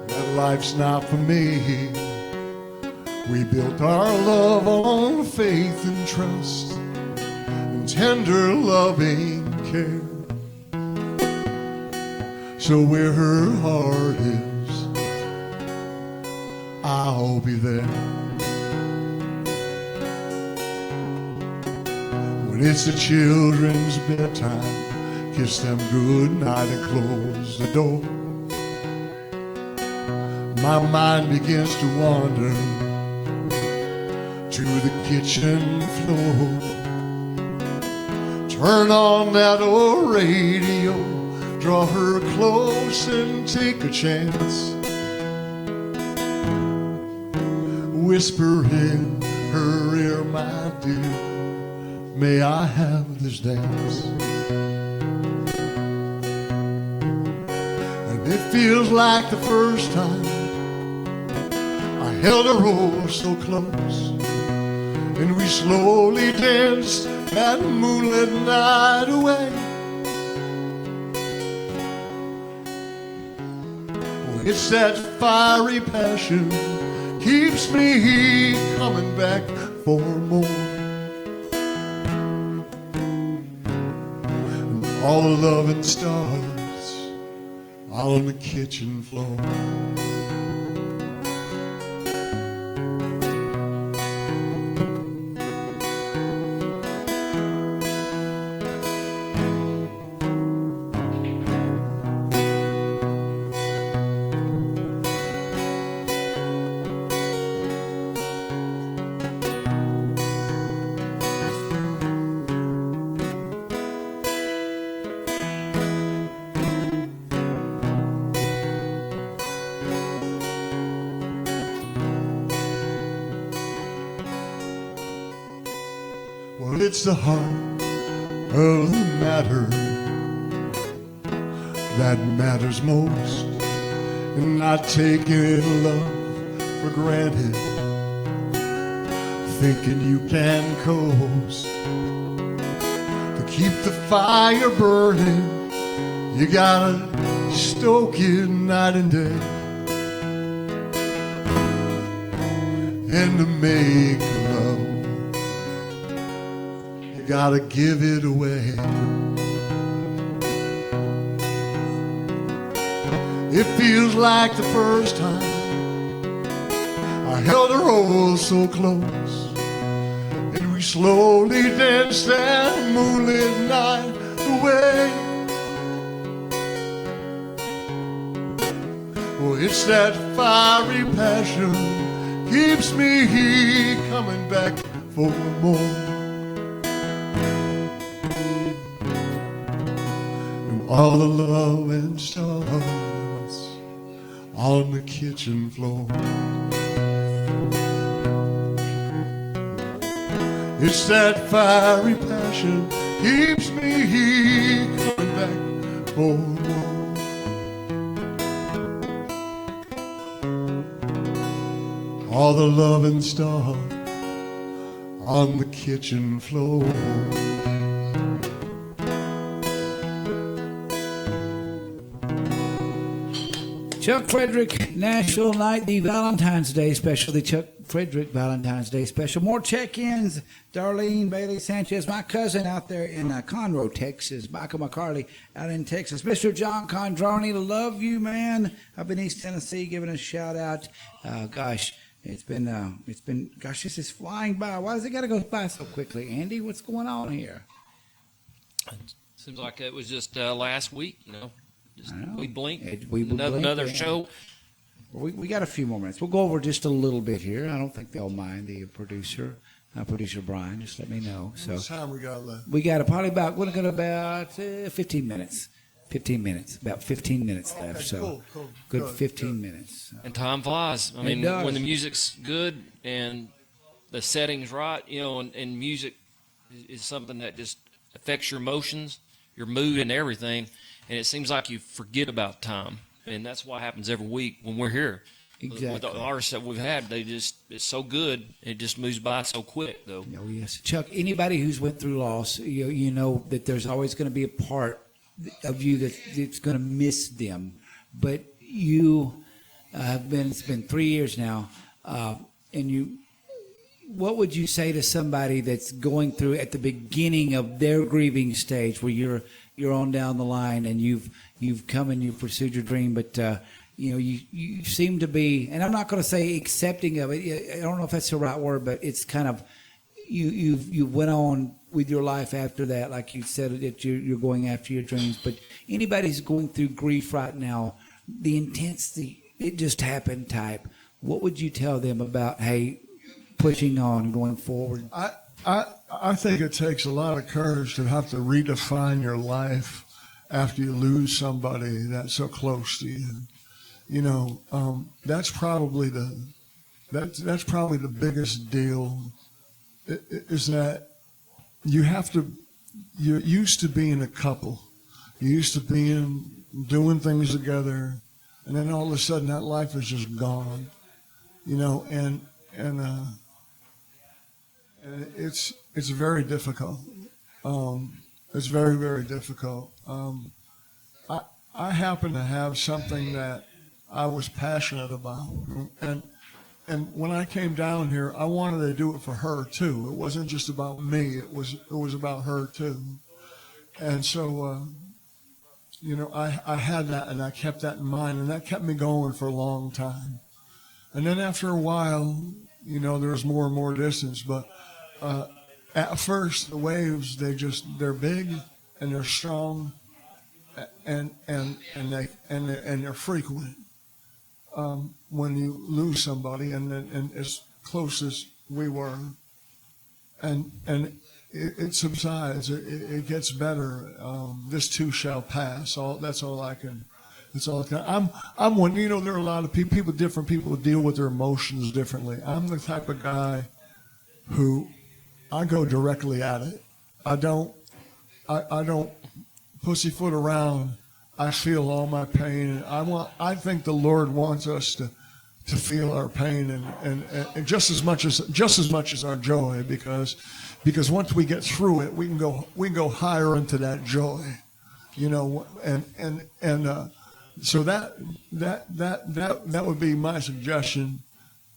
That life's not for me. We built our love on faith and trust and tender loving care. So where her heart is, I'll be there. When it's the children's bedtime, kiss them good night and close the door. My mind begins to wander to the kitchen floor. Turn on that old radio, draw her close and take a chance. Whisper in her ear, my dear, may I have this dance? And it feels like the first time I held her oh so close, and we slowly danced that moonlit night away. Oh, it's that fiery passion keeps me coming back for more. And all the loving stars on the kitchen floor. Well, it's the heart of the matter that matters most, and not taking love for granted, thinking you can coast. To keep the fire burning, you gotta stoke it night and day. And to make love, gotta give it away. It feels like the first time I held her oh so close, and we slowly danced that moonlit night away. Oh, it's that fiery passion keeps me coming back for more. All the loving stars on the kitchen floor. It's that fiery passion keeps me coming back for more. All the loving stars on the kitchen floor. Chuck Frederick, Nashville Night, the Valentine's Day special, the Chuck Frederick Valentine's Day special. More check-ins. Darlene Bailey Sanchez, my cousin out there in Conroe, Texas. Michael McCarley out in Texas. Mr. John Condroni, love you, man. Up in East Tennessee, giving a shout-out. Gosh, this is flying by. Why does it got to go by so quickly? Andy, what's going on here? Seems like it was just last week, you know. We blinked. We another blinked, show. We got a few more minutes. We'll go over just a little bit here. I don't think they'll mind. The producer Brian, just let me know. So what time we got left? We got we're going about 15 minutes. 15 minutes. About 15 minutes left. So cool. Good 15 minutes. And time flies. I mean, does. when the music's good and the setting's right, you know, and music is something that just affects your emotions, your mood, and everything. And it seems like you forget about time. And that's what happens every week when we're here. Exactly. With the artists that we've had, it's so good. It just moves by so quick, though. Oh, yes. Chuck, anybody who's went through loss, you know that there's always going to be a part of you that's going to miss them. But you it's been 3 years now, and what would you say to somebody that's going through at the beginning of their grieving stage, where you're on down the line and you've come and you've pursued your dream, but you seem to be, and I'm not going to say accepting of it. I don't know if that's the right word, but it's kind of you went on with your life after that, like you said that you're going after your dreams. But anybody who's going through grief right now, the intensity, it just happened type, what would you tell them about, hey, pushing on, going forward? I think it takes a lot of courage to have to redefine your life after you lose somebody that's so close to you. You know, that's probably that's probably the biggest deal. Is that you're used to being a couple. You're used to doing things together, and then all of a sudden that life is just gone. You know, and it's very difficult. It's very, very difficult. I happen to have something that I was passionate about, and when I came down here, I wanted to do it for her too. It wasn't just about me. It was about her too. And so, you know, I had that, and I kept that in mind, and that kept me going for a long time. And then after a while, you know, there was more and more distance. But at first, the waves, they're big and they're strong, and they're frequent. When you lose somebody, and as close as we were, and it subsides, it gets better. This too shall pass. That's all I can. I'm one. You know, there are a lot of people. Different people deal with their emotions differently. I'm the type of guy who I go directly at it. I don't pussyfoot around. I feel all my pain. I think the Lord wants us to feel our pain and just as much as our joy, because once we get through it, we can go higher into that joy, you know, and so that would be my suggestion.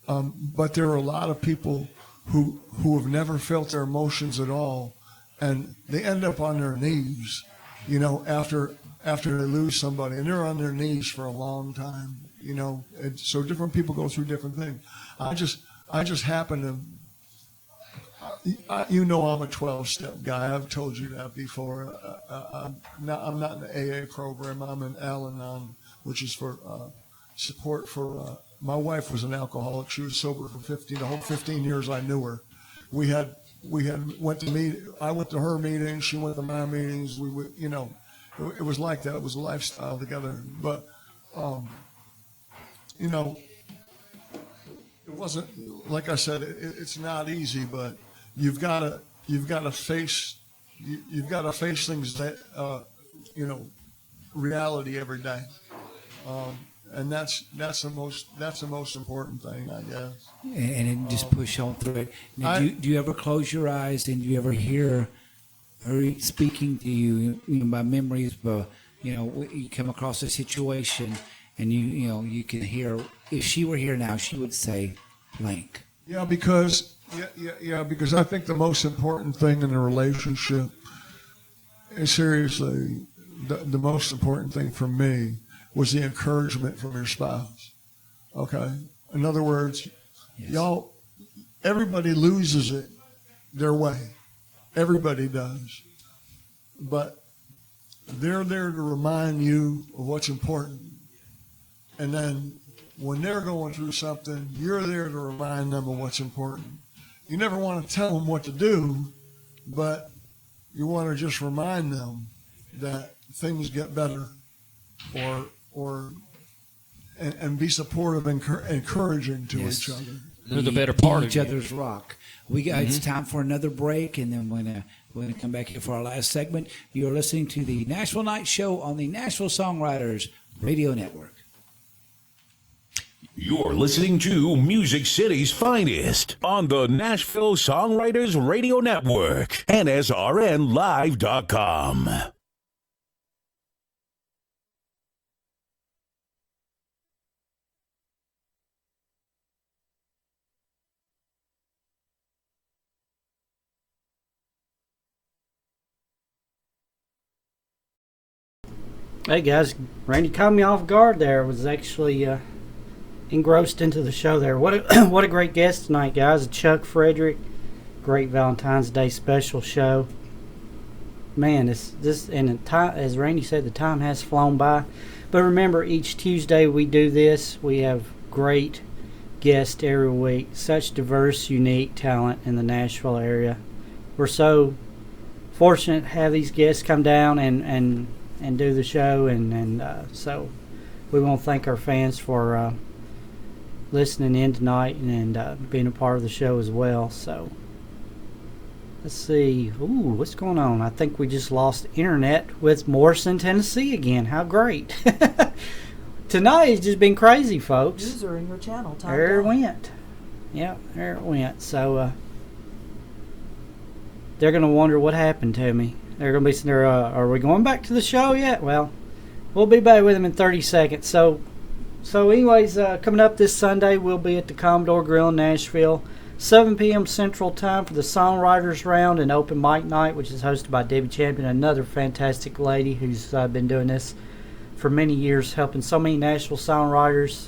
But there are a lot of people who have never felt their emotions at all, and they end up on their knees, you know, after they lose somebody, and they're on their knees for a long time, you know. And so different people go through different things. I just happen to, you know, I'm a 12-step guy. I've told you that before. I'm not in the AA program. I'm in Al-Anon, which is for support for. My wife was an alcoholic. She was sober for the whole 15 years I knew her. We went to meet. I went to her meetings. She went to my meetings. We would, you know. It was like that. It was a lifestyle together. But, you know, it wasn't, like I said, it's not easy, but you've got to face things that, you know, reality every day. And that's the most important thing, I guess. And just push on through it. Now, do you ever close your eyes and do you ever hear her speaking to you, you know, by memories? But you know, you come across a situation, and you can hear, if she were here now, she would say blank. Yeah, because I think the most important thing in a relationship is, seriously, the most important thing for me was the encouragement from your spouse. Okay, in other words, yes. Everybody loses it their way. Everybody does. But they're there to remind you of what's important. And then when they're going through something, you're there to remind them of what's important. You never want to tell them what to do, but you want to just remind them that things get better, and be supportive and encouraging to each other. They're the better part of each other's rock. It's time for another break, and then we're going to come back here for our last segment. You're listening to the Nashville Night Show on the Nashville Songwriters Radio Network. You're listening to Music City's Finest on the Nashville Songwriters Radio Network, NSRNlive.com. Hey guys, Randy caught me off guard there. I was actually engrossed into the show there. What a great guest tonight, guys. Chuck Frederick. Great Valentine's Day special show. Man, as Randy said, the time has flown by. But remember, each Tuesday we do this. We have great guests every week. Such diverse, unique talent in the Nashville area. we're so fortunate to have these guests come down and do the show, and so we want to thank our fans for listening in tonight and being a part of the show as well. So let's see. Ooh, what's going on? I think we just lost internet with Morrison, Tennessee again. How great. Tonight has just been crazy, folks. User in your channel. There it went. Yeah, there it went. So they're going to wonder what happened to me. They're going to be sitting there, are we going back to the show yet? Well, we'll be back with them in 30 seconds. So anyways, coming up this Sunday, we'll be at the Commodore Grill in Nashville, 7 p.m. Central Time for the Songwriters Round and Open Mic Night, which is hosted by Debbie Champion, another fantastic lady who's been doing this for many years, helping so many Nashville songwriters.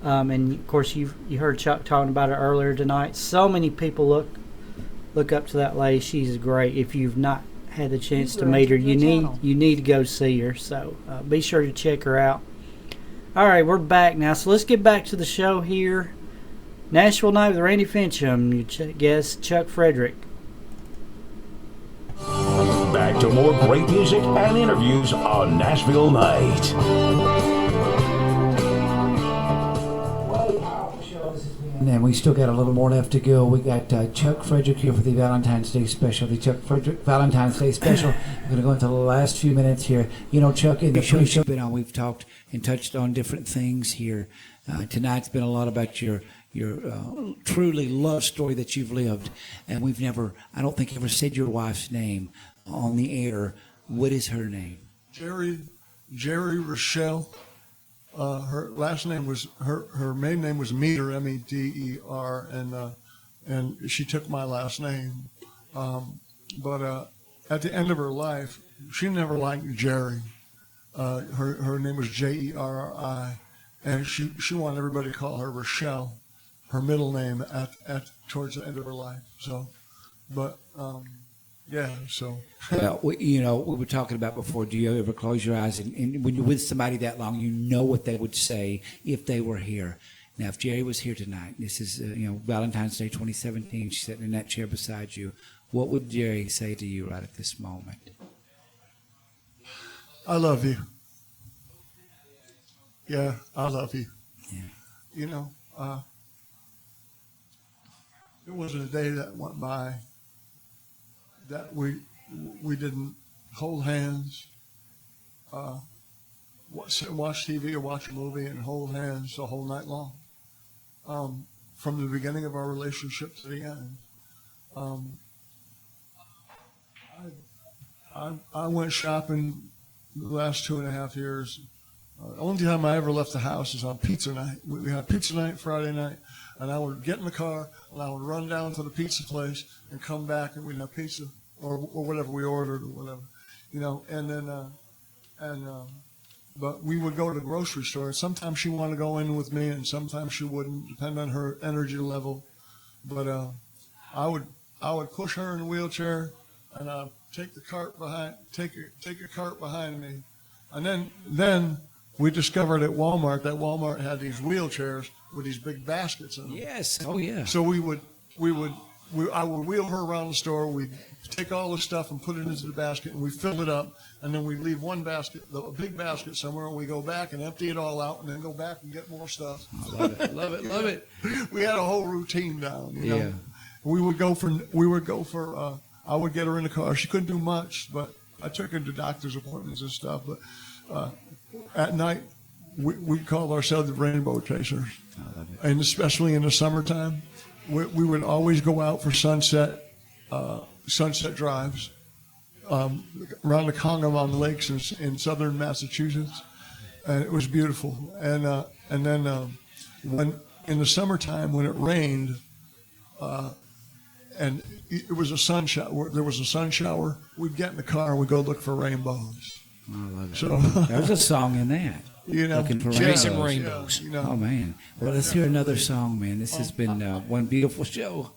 And of course, you heard Chuck talking about it earlier tonight. So many people look up to that lady. She's great. If you've not had the chance to meet her, you need to go see her. So be sure to check her out. All right, we're back now. So let's get back to the show here. Nashville Night with Randy Fincham. Your guest, Chuck Frederick. Back to more great music and interviews on Nashville Night. And we still got a little more left to go. We got Chuck Frederick here for the Valentine's Day special, the Chuck Frederick Valentine's Day special. We're going to go into the last few minutes here. You know, Chuck, in the show you've been on, we've talked and touched on different things here. Tonight's been a lot about your truly love story that you've lived. And we've never, I don't think, ever said your wife's name on the air. What is her name? Jerry Rochelle. Her last name was her maiden name was Meter, Meder, and she took my last name. But at the end of her life, she never liked Jerry. Her name was Jerri, and she wanted everybody to call her Rochelle, her middle name at towards the end of her life. So, but yeah, so. Well, we were talking about before, do you ever close your eyes and when you're with somebody that long, you know what they would say if they were here. Now, if Jerry was here tonight, this is, Valentine's Day 2017, she's sitting in that chair beside you, what would Jerry say to you right at this moment? I love you. Yeah, I love you. Yeah. There wasn't a day that went by that we didn't hold hands, watch TV or watch a movie and hold hands the whole night long, from the beginning of our relationship to the end. I went shopping the last 2.5 years. The only time I ever left the house is on pizza night. We had pizza night Friday night, and I would get in the car and I would run down to the pizza place and come back, and we'd have pizza or whatever we ordered or whatever, and then but we would go to the grocery store. Sometimes she wanted to go in with me, and sometimes she wouldn't, depend on her energy level. But I would push her in the wheelchair, and I'd take the cart behind, take a cart behind me, and then we discovered at Walmart that Walmart had these wheelchairs with these big baskets in them. Yes. Oh, yeah. So I would wheel her around the store. We'd take all the stuff and put it into the basket, and we fill it up, and then we leave one basket, a big basket somewhere, and we go back and empty it all out, and then go back and get more stuff. I love it. Love it. Love it. We had a whole routine down. You know? Yeah. We would go for. I would get her in the car. She couldn't do much, but I took her to doctor's appointments and stuff. But at night, we called ourselves the Rainbow Chasers, I love it. and especially in the summertime, we would always go out for sunset drives around the Congamon Lakes in southern Massachusetts, and it was beautiful. And then when in the summertime when it rained, and it was a sun shower, there was a sun shower, we'd get in the car and we'd go look for rainbows. I love it. So There's a song in that. Looking for Chasing rainbows. rainbows. Oh, man. Well, let's hear another song, man. This has been one beautiful show.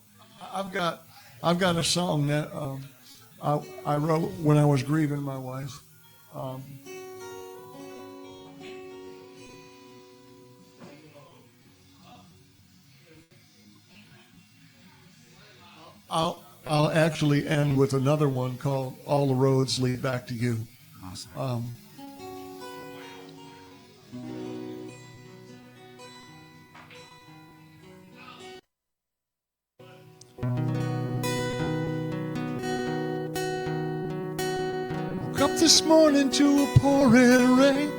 I've got a song that I wrote when I was grieving my wife. I'll actually end with another one called All the Roads Lead Back to You. Awesome. Woke up this morning to a pouring rain,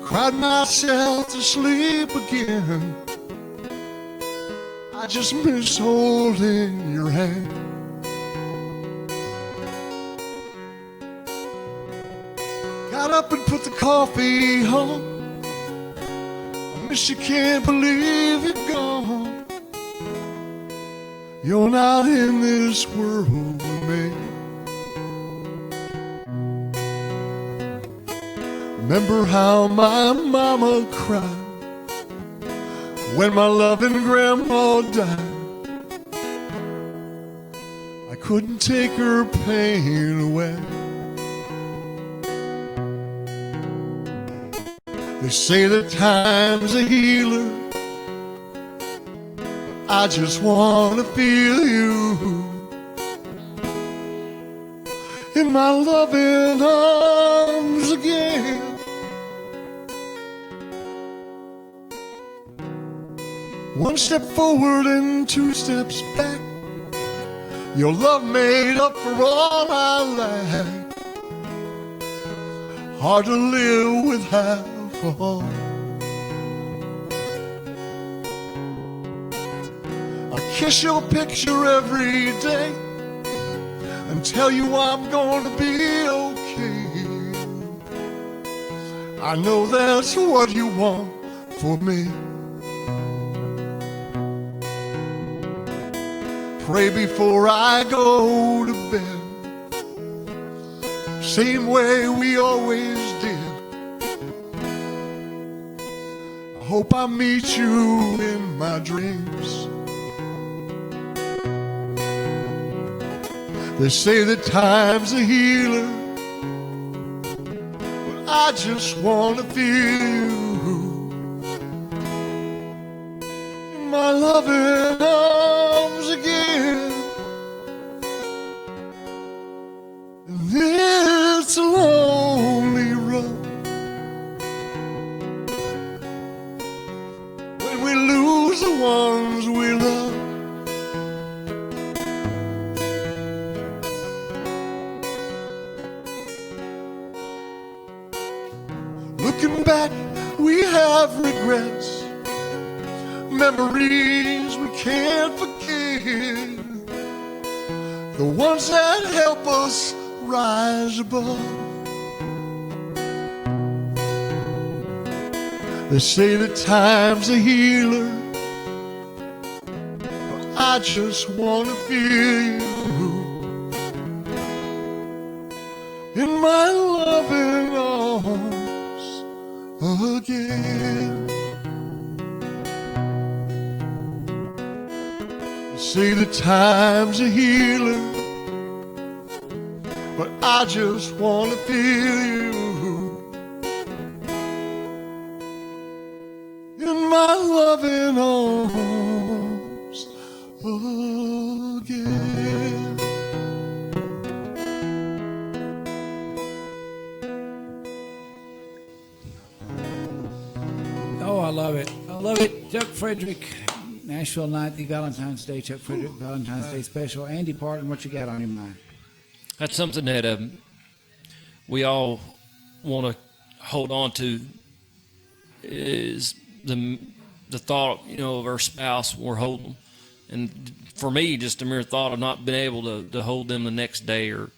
cried myself to sleep again. I just miss holding your hand. Got up and put the coffee on. I miss you, can't believe you're gone. You're not in this world with me. Remember how my mama cried when my loving grandma died. I couldn't take her pain away. They say that time's a healer. I just wanna feel you in my loving arms again. One step forward and two steps back. Your love made up for all I lack. Hard to live with half a heart. I kiss your picture every day and tell you I'm gonna be okay. I know that's what you want for me. Pray before I go to bed, same way we always did. I hope I meet you in my dreams. They say that time's a healer, but I just want to feel you in my loving arms again. And it's a lonely road when we lose the ones we love. Looking back, we have regrets, memories we can't forget, the ones that help us rise above. They say that time's a healer, but I just want to feel you in my loving arms again. They say that time's a healer, but I just want to feel you in my loving arms again. Oh, I love it. I love it. Chuck Frederick, Nashville Night, the Valentine's Day, Chuck Frederick Valentine's Day special. Andy Parton, what you got on your mind? That's something that we all want to hold on to, is the thought, of our spouse we're holding. And for me, just the mere thought of not being able to hold them the next day, or,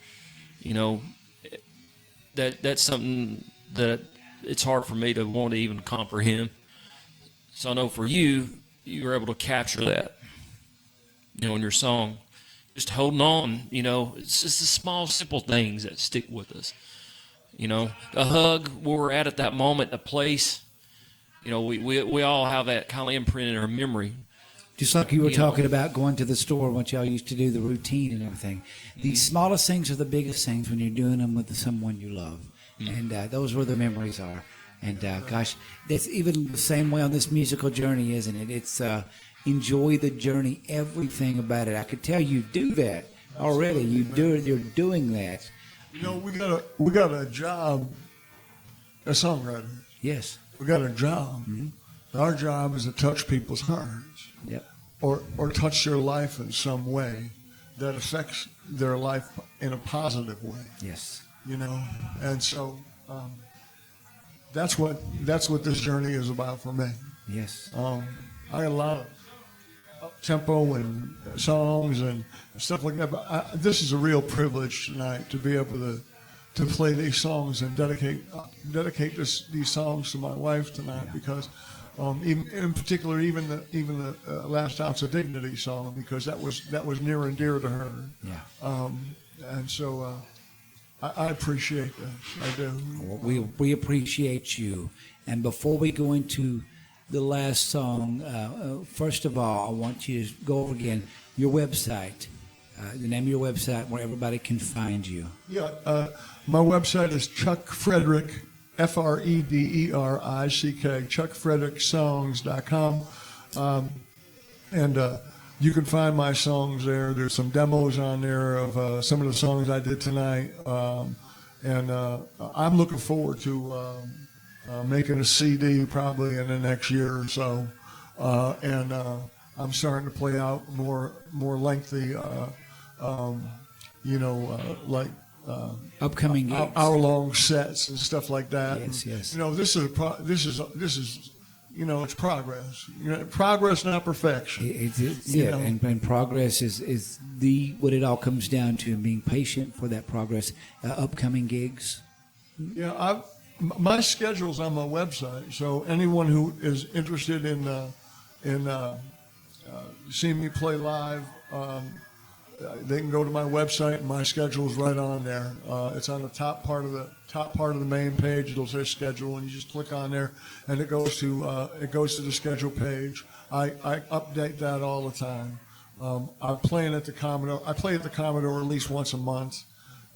that's something that it's hard for me to want to even comprehend. So I know for you, you were able to capture that, in your song. Just holding on, it's just the small, simple things that stick with us. A hug where we're at that moment, a place. We all have that kind of imprint in our memory. Just like you were talking about going to the store, what y'all used to do, the routine and everything. These smallest things are the biggest things when you're doing them with someone you love. And those where the memories are. And gosh, that's even the same way on this musical journey, isn't it? It's enjoy the journey, everything about it. I could tell you do that already. You're doing that. You know, we got a job, a songwriter. Yes. We got a job. Our job is to touch people's hearts, Yep. or touch their life in some way that affects their life in a positive way. Yes. You know, and so that's what this journey is about for me. Yes. I got a lot of up-tempo and songs and stuff like that, but this is a real privilege tonight to be able to play these songs and dedicate these songs to my wife tonight, because even in particular even the Last Ounce of Dignity song, because that was near and dear to her. Yeah. And so I appreciate that. I do. Well, we appreciate you. And before we go into the last song, first of all, I want you to go over again your website, the name of your website, where everybody can find you. Yeah, my website is Chuck Frederick, Frederick, chuckfredericksongs.com. And you can find my songs there. There's some demos on there of some of the songs I did tonight. And I'm looking forward to making a CD probably in the next year or so. And I'm starting to play out more lengthy, like Upcoming gigs. hour-long sets and stuff like that. Yes, and, yes. You know, this is you know, it's progress. You know, progress, not perfection. Yeah, and progress is what it all comes down to, and being patient for that progress. Upcoming gigs. Yeah, my schedule's on my website, so anyone who is interested in seeing me play live, they can go to my website, and my schedule's right on there. It's on the top part of the main page. It'll say schedule, and you just click on there, and it goes to the schedule page. I update that all the time. I'm playing at the Commodore. I play at the Commodore at least once a month.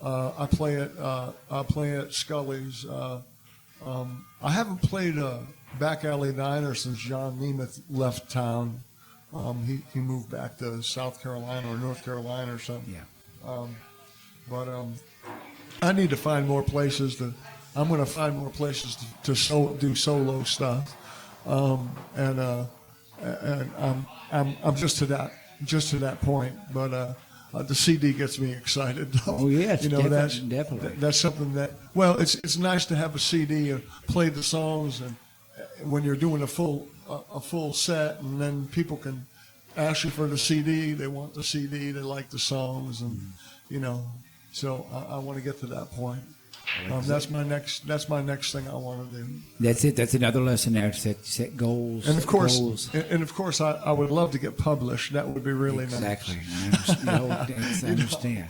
I play at Scully's. I haven't played Back Alley Diner since John Nemeth left town. He moved back to South Carolina or North Carolina or something. Yeah. But I need to find more places I'm going to find more places to do solo stuff. And I'm just to that point. But the CD gets me excited. Though. Oh yes, you know, definitely. That's something that. Well, it's nice to have a CD and play the songs, and when you're doing a full set, and then people can ask you for the CD. They want the CD. They like the songs, and you know. So I want to get to that point. That's my next thing I want to do. That's it. That's another lesson there. Set goals. And of course, I would love to get published. That would be really exactly. nice. I understand.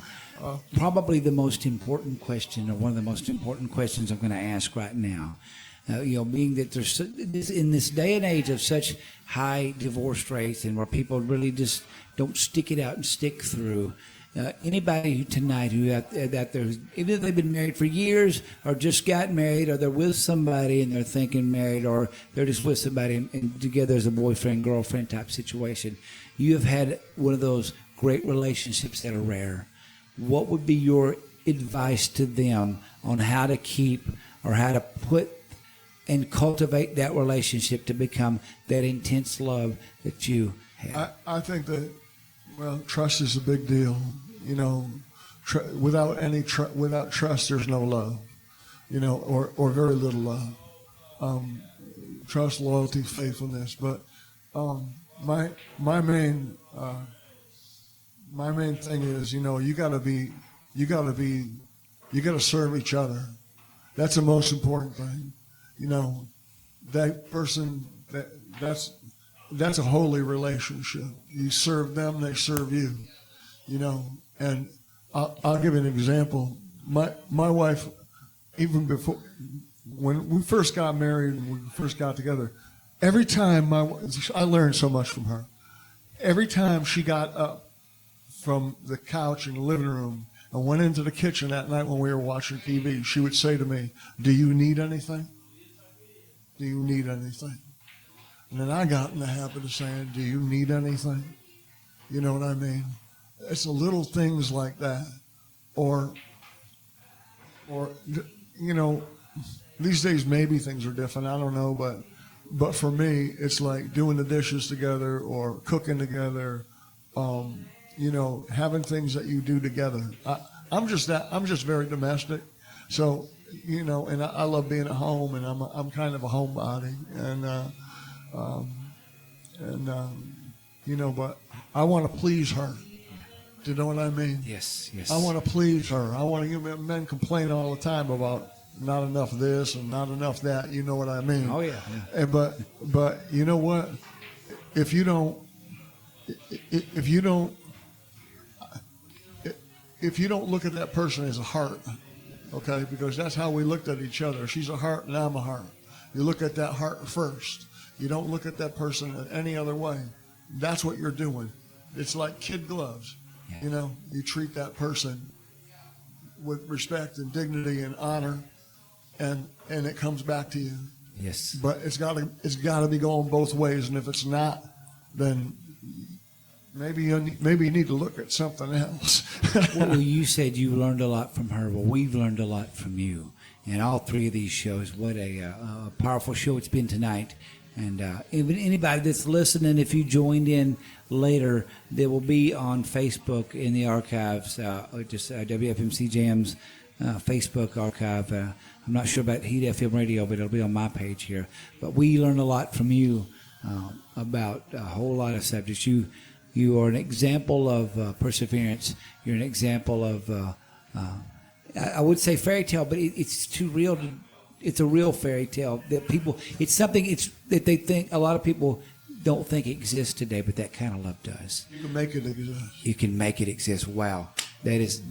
Probably the most important question, or one of the most important questions I'm going to ask right now. Being that there's in this day and age of such high divorce rates, and where people really just don't stick it out and stick through. Anybody tonight who out there, even if they've been married for years, or just got married, or they're with somebody and they're thinking married, or they're just with somebody and together as a boyfriend girlfriend type situation, you have had one of those great relationships that are rare. What would be your advice to them on how to keep or how to put and cultivate that relationship to become that intense love that you have? I think that, well, trust is a big deal. You know, without trust, there's no love. You know, or very little love. Trust, loyalty, faithfulness. But my main thing is, you know, you gotta serve each other. That's the most important thing. You know, that person that's a holy relationship. You serve them, they serve you. You know, and I'll give you an example. My wife, even before, when we first got married and we first got together, every time I learned so much from her. Every time she got up from the couch in the living room and went into the kitchen that night when we were watching TV, she would say to me, "Do you need anything? Do you need anything?" And then I got in the habit of saying, do you need anything? You know what I mean? It's the little things like that. Or, you know, these days maybe things are different. I don't know, but for me, it's like doing the dishes together or cooking together. You know, having things that you do together. I'm just very domestic. So, you know, and I love being at home, and I'm kind of a homebody, and you know, but I want to please her. Do you know what I mean? Yes. I want to please her. I want to. Men complain all the time about not enough this and not enough that. You know what I mean? Oh yeah. And, but you know what? If you don't look at that person as a heart, okay, because that's how we looked at each other. She's a heart and I'm a heart. You look at that heart first. You don't look at that person in any other way. That's what you're doing. It's like kid gloves. Yeah. You know, you treat that person with respect and dignity and honor, and it comes back to you. Yes. But it's got to be going both ways, and if it's not, then maybe you need to look at something else. Well, you said you learned a lot from her. Well, we've learned a lot from you in all three of these shows. What a powerful show it's been tonight. And even anybody that's listening, if you joined in later, they will be on Facebook in the archives, just WFMC Jams Facebook archive. I'm not sure about Heat FM Radio, but it'll be on my page here. But we learned a lot from you about a whole lot of subjects. You are an example of perseverance. You're an example of, I would say fairy tale, but it's too real to. It's a real fairy tale that people. It's something. That they think a lot of people don't think exists today, but that kind of love does. You can make it exist. You can make it exist. Wow, that is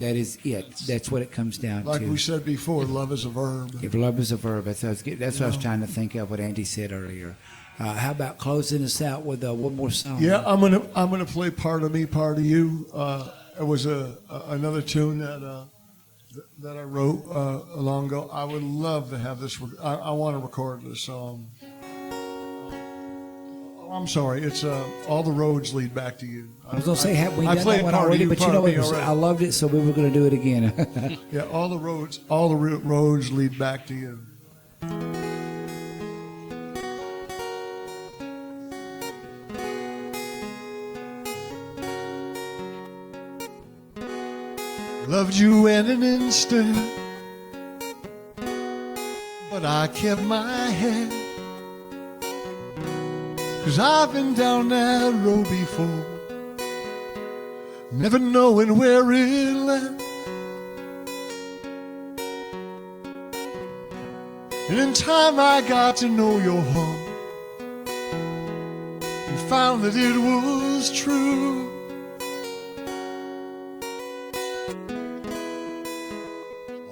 it. That's what it comes down Like to. we said before, love is a verb. If love is a verb, that's what I was trying to think of. What Andy said earlier. How about closing us out with one more song? Yeah, I'm gonna play "Part of Me, Part of You." It was another tune that I wrote long ago. I would love to have this. I want to record this song. I'm sorry. It's "All the Roads Lead Back to You." I was gonna say, have we I done played that one Part of already? You, But you Part know, of Me already. I loved it, so we were gonna do it again. Yeah, all the roads lead back to you. Loved you in an instant, but I kept my head, 'cause I've been down that road before, never knowing where it led. And in time I got to know your heart and found that it was true.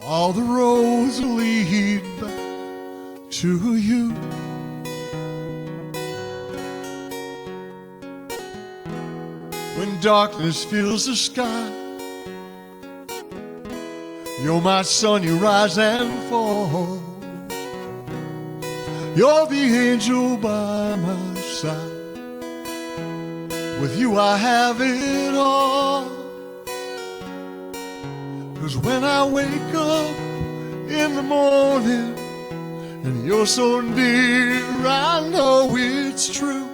All the roads lead back to you. When darkness fills the sky, you're my sun, you rise and fall. You're the angel by my side. With you I have it all. 'Cause when I wake up in the morning and you're so near, I know it's true.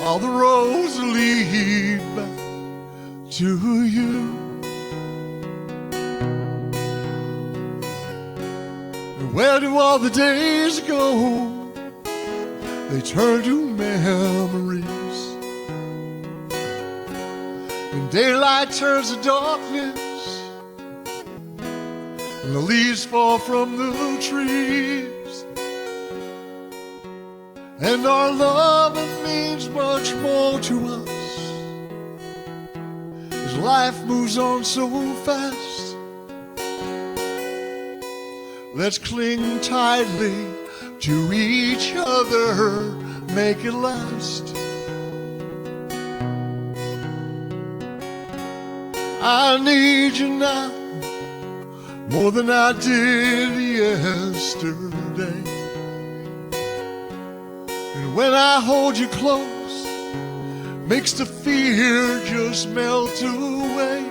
All the roads lead back to you. And where do all the days go? They turn to memories. When daylight turns to darkness and the leaves fall from the trees, and our love, it means much more to us as life moves on so fast. Let's cling tightly to each other, make it last. I need you now more than I did yesterday. And when I hold you close, makes the fear just melt away.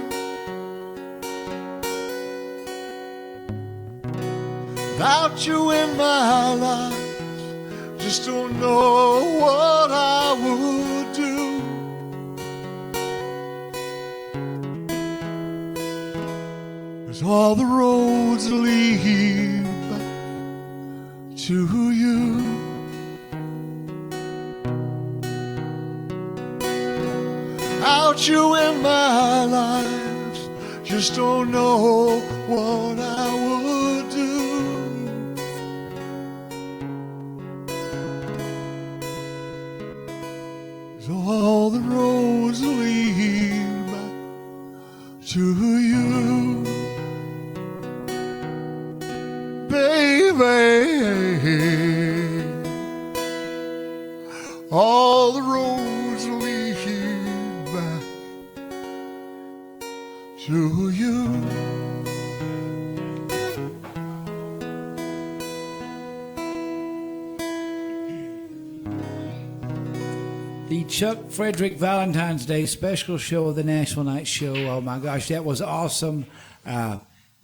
Without you in my life, just don't know what I would do. 'Cause all the roads lead back to you. Without you in my life, just don't know what I would do. All the roads lead back to you, baby. All the roads lead back to you. The Chuck Frederick Valentine's Day special show of the Nashville Night Show. Oh my gosh, that was awesome.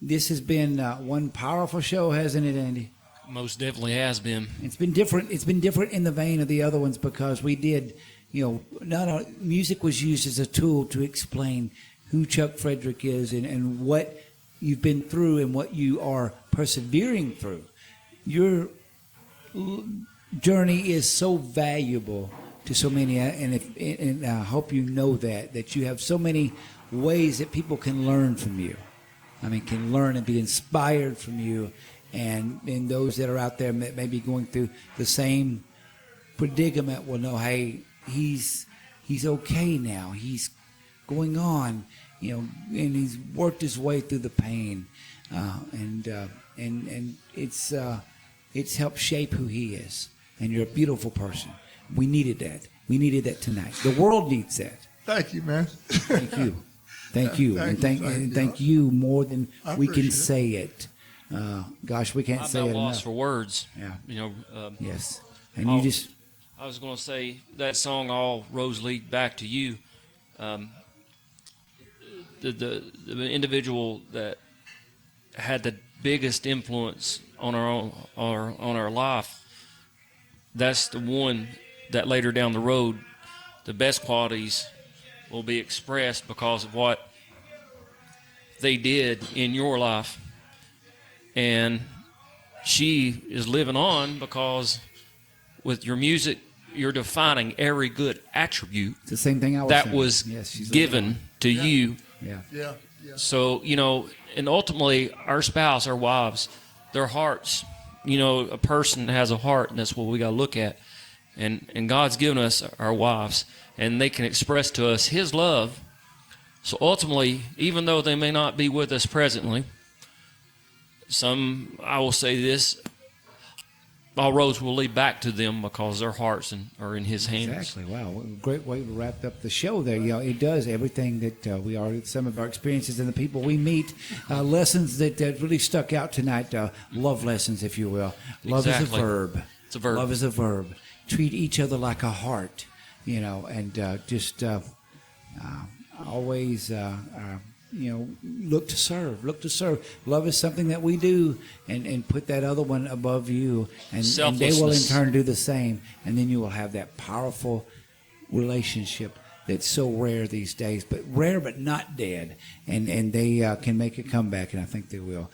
This has been one powerful show, hasn't it, Andy? Most definitely has been. It's been different. It's been different in the vein of the other ones because we did, music was used as a tool to explain who Chuck Frederick is and what you've been through and what you are persevering through. Your journey is so valuable to so many, and I hope you know that you have so many ways that people can learn from you. I mean, can learn and be inspired from you, and those that are out there that may be going through the same predicament will know, hey, he's okay now. He's going on, and he's worked his way through the pain, and it's helped shape who he is. And you're a beautiful person. We needed that. We needed that tonight. The world needs that. Thank you, man. Thank you. Thank you. Thank you more than we can say it. Gosh, we can't say it I'm lost enough. for words. Yeah. Yes. And I was going to say that song, "All Roads Lead Back to You." The individual that had the biggest influence on our life. That's the one that later down the road, the best qualities will be expressed because of what they did in your life. And she is living on because with your music, you're defining every good attribute It's the same thing I was that saying. was Yes, she's given to you. Yeah. Yeah. So, and ultimately our spouse, our wives, their hearts, a person has a heart, and that's what we got to look at. And God's given us our wives, and they can express to us his love. So ultimately, even though they may not be with us presently, I will say this, all roads will lead back to them because their hearts are in his hands. Exactly. Wow. What a great way to wrap up the show there. It does everything that we are, some of our experiences and the people we meet, lessons that really stuck out tonight, love lessons, if you will. Love is a Exactly. verb. It's a verb. Love is a verb. Treat each other like a heart, and just always, look to serve. Look to serve. Love is something that we do, and put that other one above you, and they will in turn do the same, and then you will have that powerful relationship that's so rare these days, but rare but not dead, and they can make a comeback, and I think they will.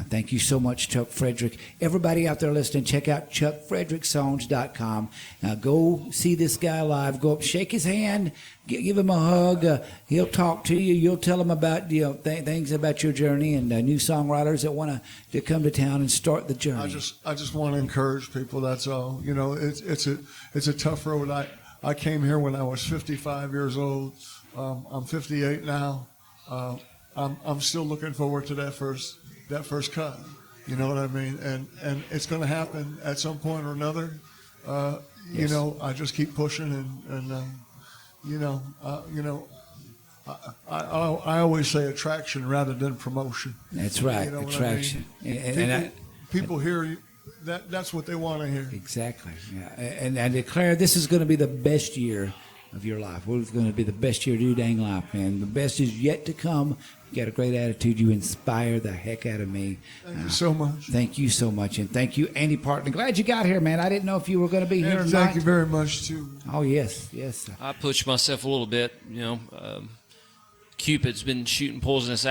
Thank you so much, Chuck Frederick. Everybody out there listening, check out chuckfredericksongs.com. Go see this guy live. Go up, shake his hand, give him a hug. He'll talk to you. You'll tell him about things about your journey and new songwriters that want to come to town and start the journey. I just want to encourage people. That's all. It's a tough road. I came here when I was 55 years old. I'm 58 now. I'm still looking forward to that first cut. You know what I mean? And it's going to happen at some point or another. Yes. I just keep pushing and I always say attraction rather than promotion. That's right, You know what I attraction. mean? People hear you. That's what they want to hear. Exactly. Yeah. And I declare this is going to be the best year of your life. It's going to be the best year of your dang life, man. The best is yet to come. You got a great attitude. You inspire the heck out of me. Thank you so much. Thank you so much. And thank you, Andy Parton. Glad you got here, man. I didn't know if you were going to be here And tonight. thank you very much, too. Oh, yes, yes. I pushed myself a little bit. Cupid's been shooting poisonous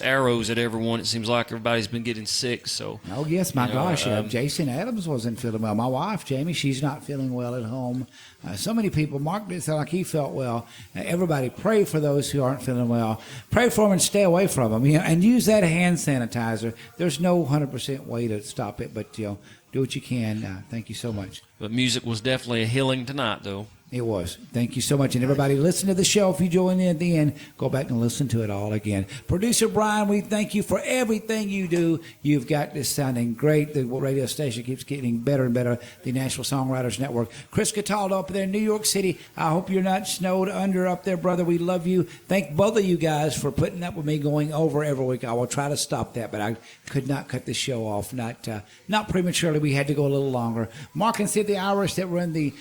arrows at everyone. It seems like everybody's been getting sick. So, Oh, yes, my you know, gosh. Jason Adams wasn't feeling well. My wife, Jamie, she's not feeling well at home. So many people. Mark didn't sound like he felt well. Everybody pray for those who aren't feeling well. Pray for them and stay away from them. And use that hand sanitizer. There's no 100% way to stop it, but do what you can. Thank you so much. but music was definitely a healing tonight, though. It was. Thank you so much. And everybody, listen to the show. If you join in at the end, go back and listen to it all again. Producer Brian, we thank you for everything you do. You've got this sounding great. The radio station keeps getting better and better. The Nashville Songwriters Network. Chris Cataldo up there in New York City. I hope you're not snowed under up there, brother. We love you. Thank both of you guys for putting up with me going over every week. I will try to stop that, but I could not cut the show off. Not prematurely. We had to go a little longer. Mark and Cynthia Irish that run the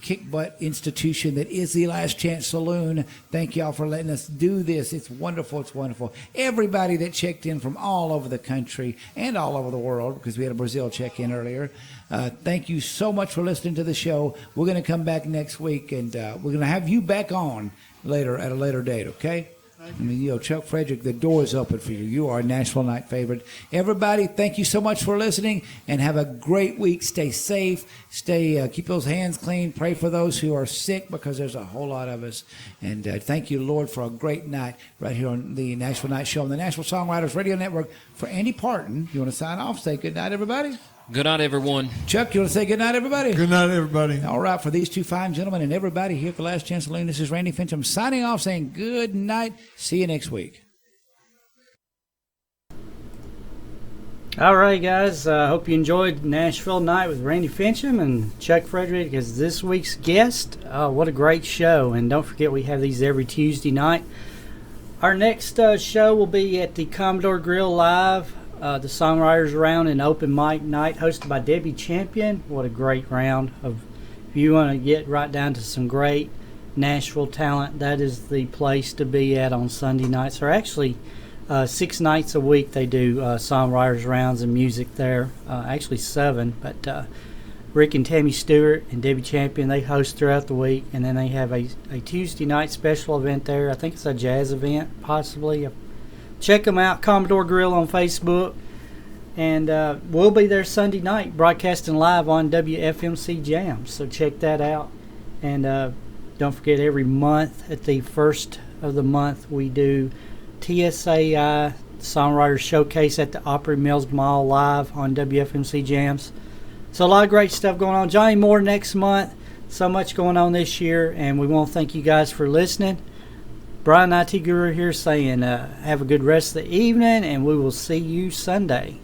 kick butt institution that is the Last Chance Saloon. Thank y'all for letting us do this. It's wonderful. It's wonderful. Everybody that checked in from all over the country and all over the world, because we had a Brazil check in earlier. Thank you so much for listening to the show. We're going to come back next week, and we're going to have you back on later at a later date, okay? I mean, Chuck Frederick, the door is open for you. You are a Nashville Night favorite. Everybody, thank you so much for listening, and have a great week. Stay safe. Keep those hands clean. Pray for those who are sick, because there's a whole lot of us. And thank you, Lord, for a great night right here on the Nashville Night Show on the Nashville Songwriters Radio Network. For Andy Parton, you want to sign off? Say good night, everybody. Good night, everyone. Chuck, you want to say good night, everybody? Good night, everybody. All right, for these two fine gentlemen and everybody here at the Last Chance Saloon, this is Randy Fincham signing off, saying good night. See you next week. All right, guys. Hope you enjoyed Nashville Night with Randy Fincham and Chuck Frederick as this week's guest. What a great show. And don't forget, we have these every Tuesday night. Our next show will be at the Commodore Grill Live, the Songwriters Round and Open Mic Night, hosted by Debbie Champion. What a great round. If you want to get right down to some great Nashville talent, that is the place to be at on Sunday nights. Or actually, 6 nights a week they do Songwriters Rounds and music there. Actually 7, but Rick and Tammy Stewart and Debbie Champion, they host throughout the week. And then they have a Tuesday night special event there. I think it's a jazz event, possibly. Check them out, Commodore Grill on Facebook. And we'll be there Sunday night broadcasting live on WFMC Jams. So check that out. And don't forget, every month at the first of the month we do TSAI Songwriters Showcase at the Opry Mills Mall live on WFMC Jams. So a lot of great stuff going on. Johnny Moore next month. So much going on this year. And we want to thank you guys for listening. Brian IT Guru here saying have a good rest of the evening, and we will see you Sunday.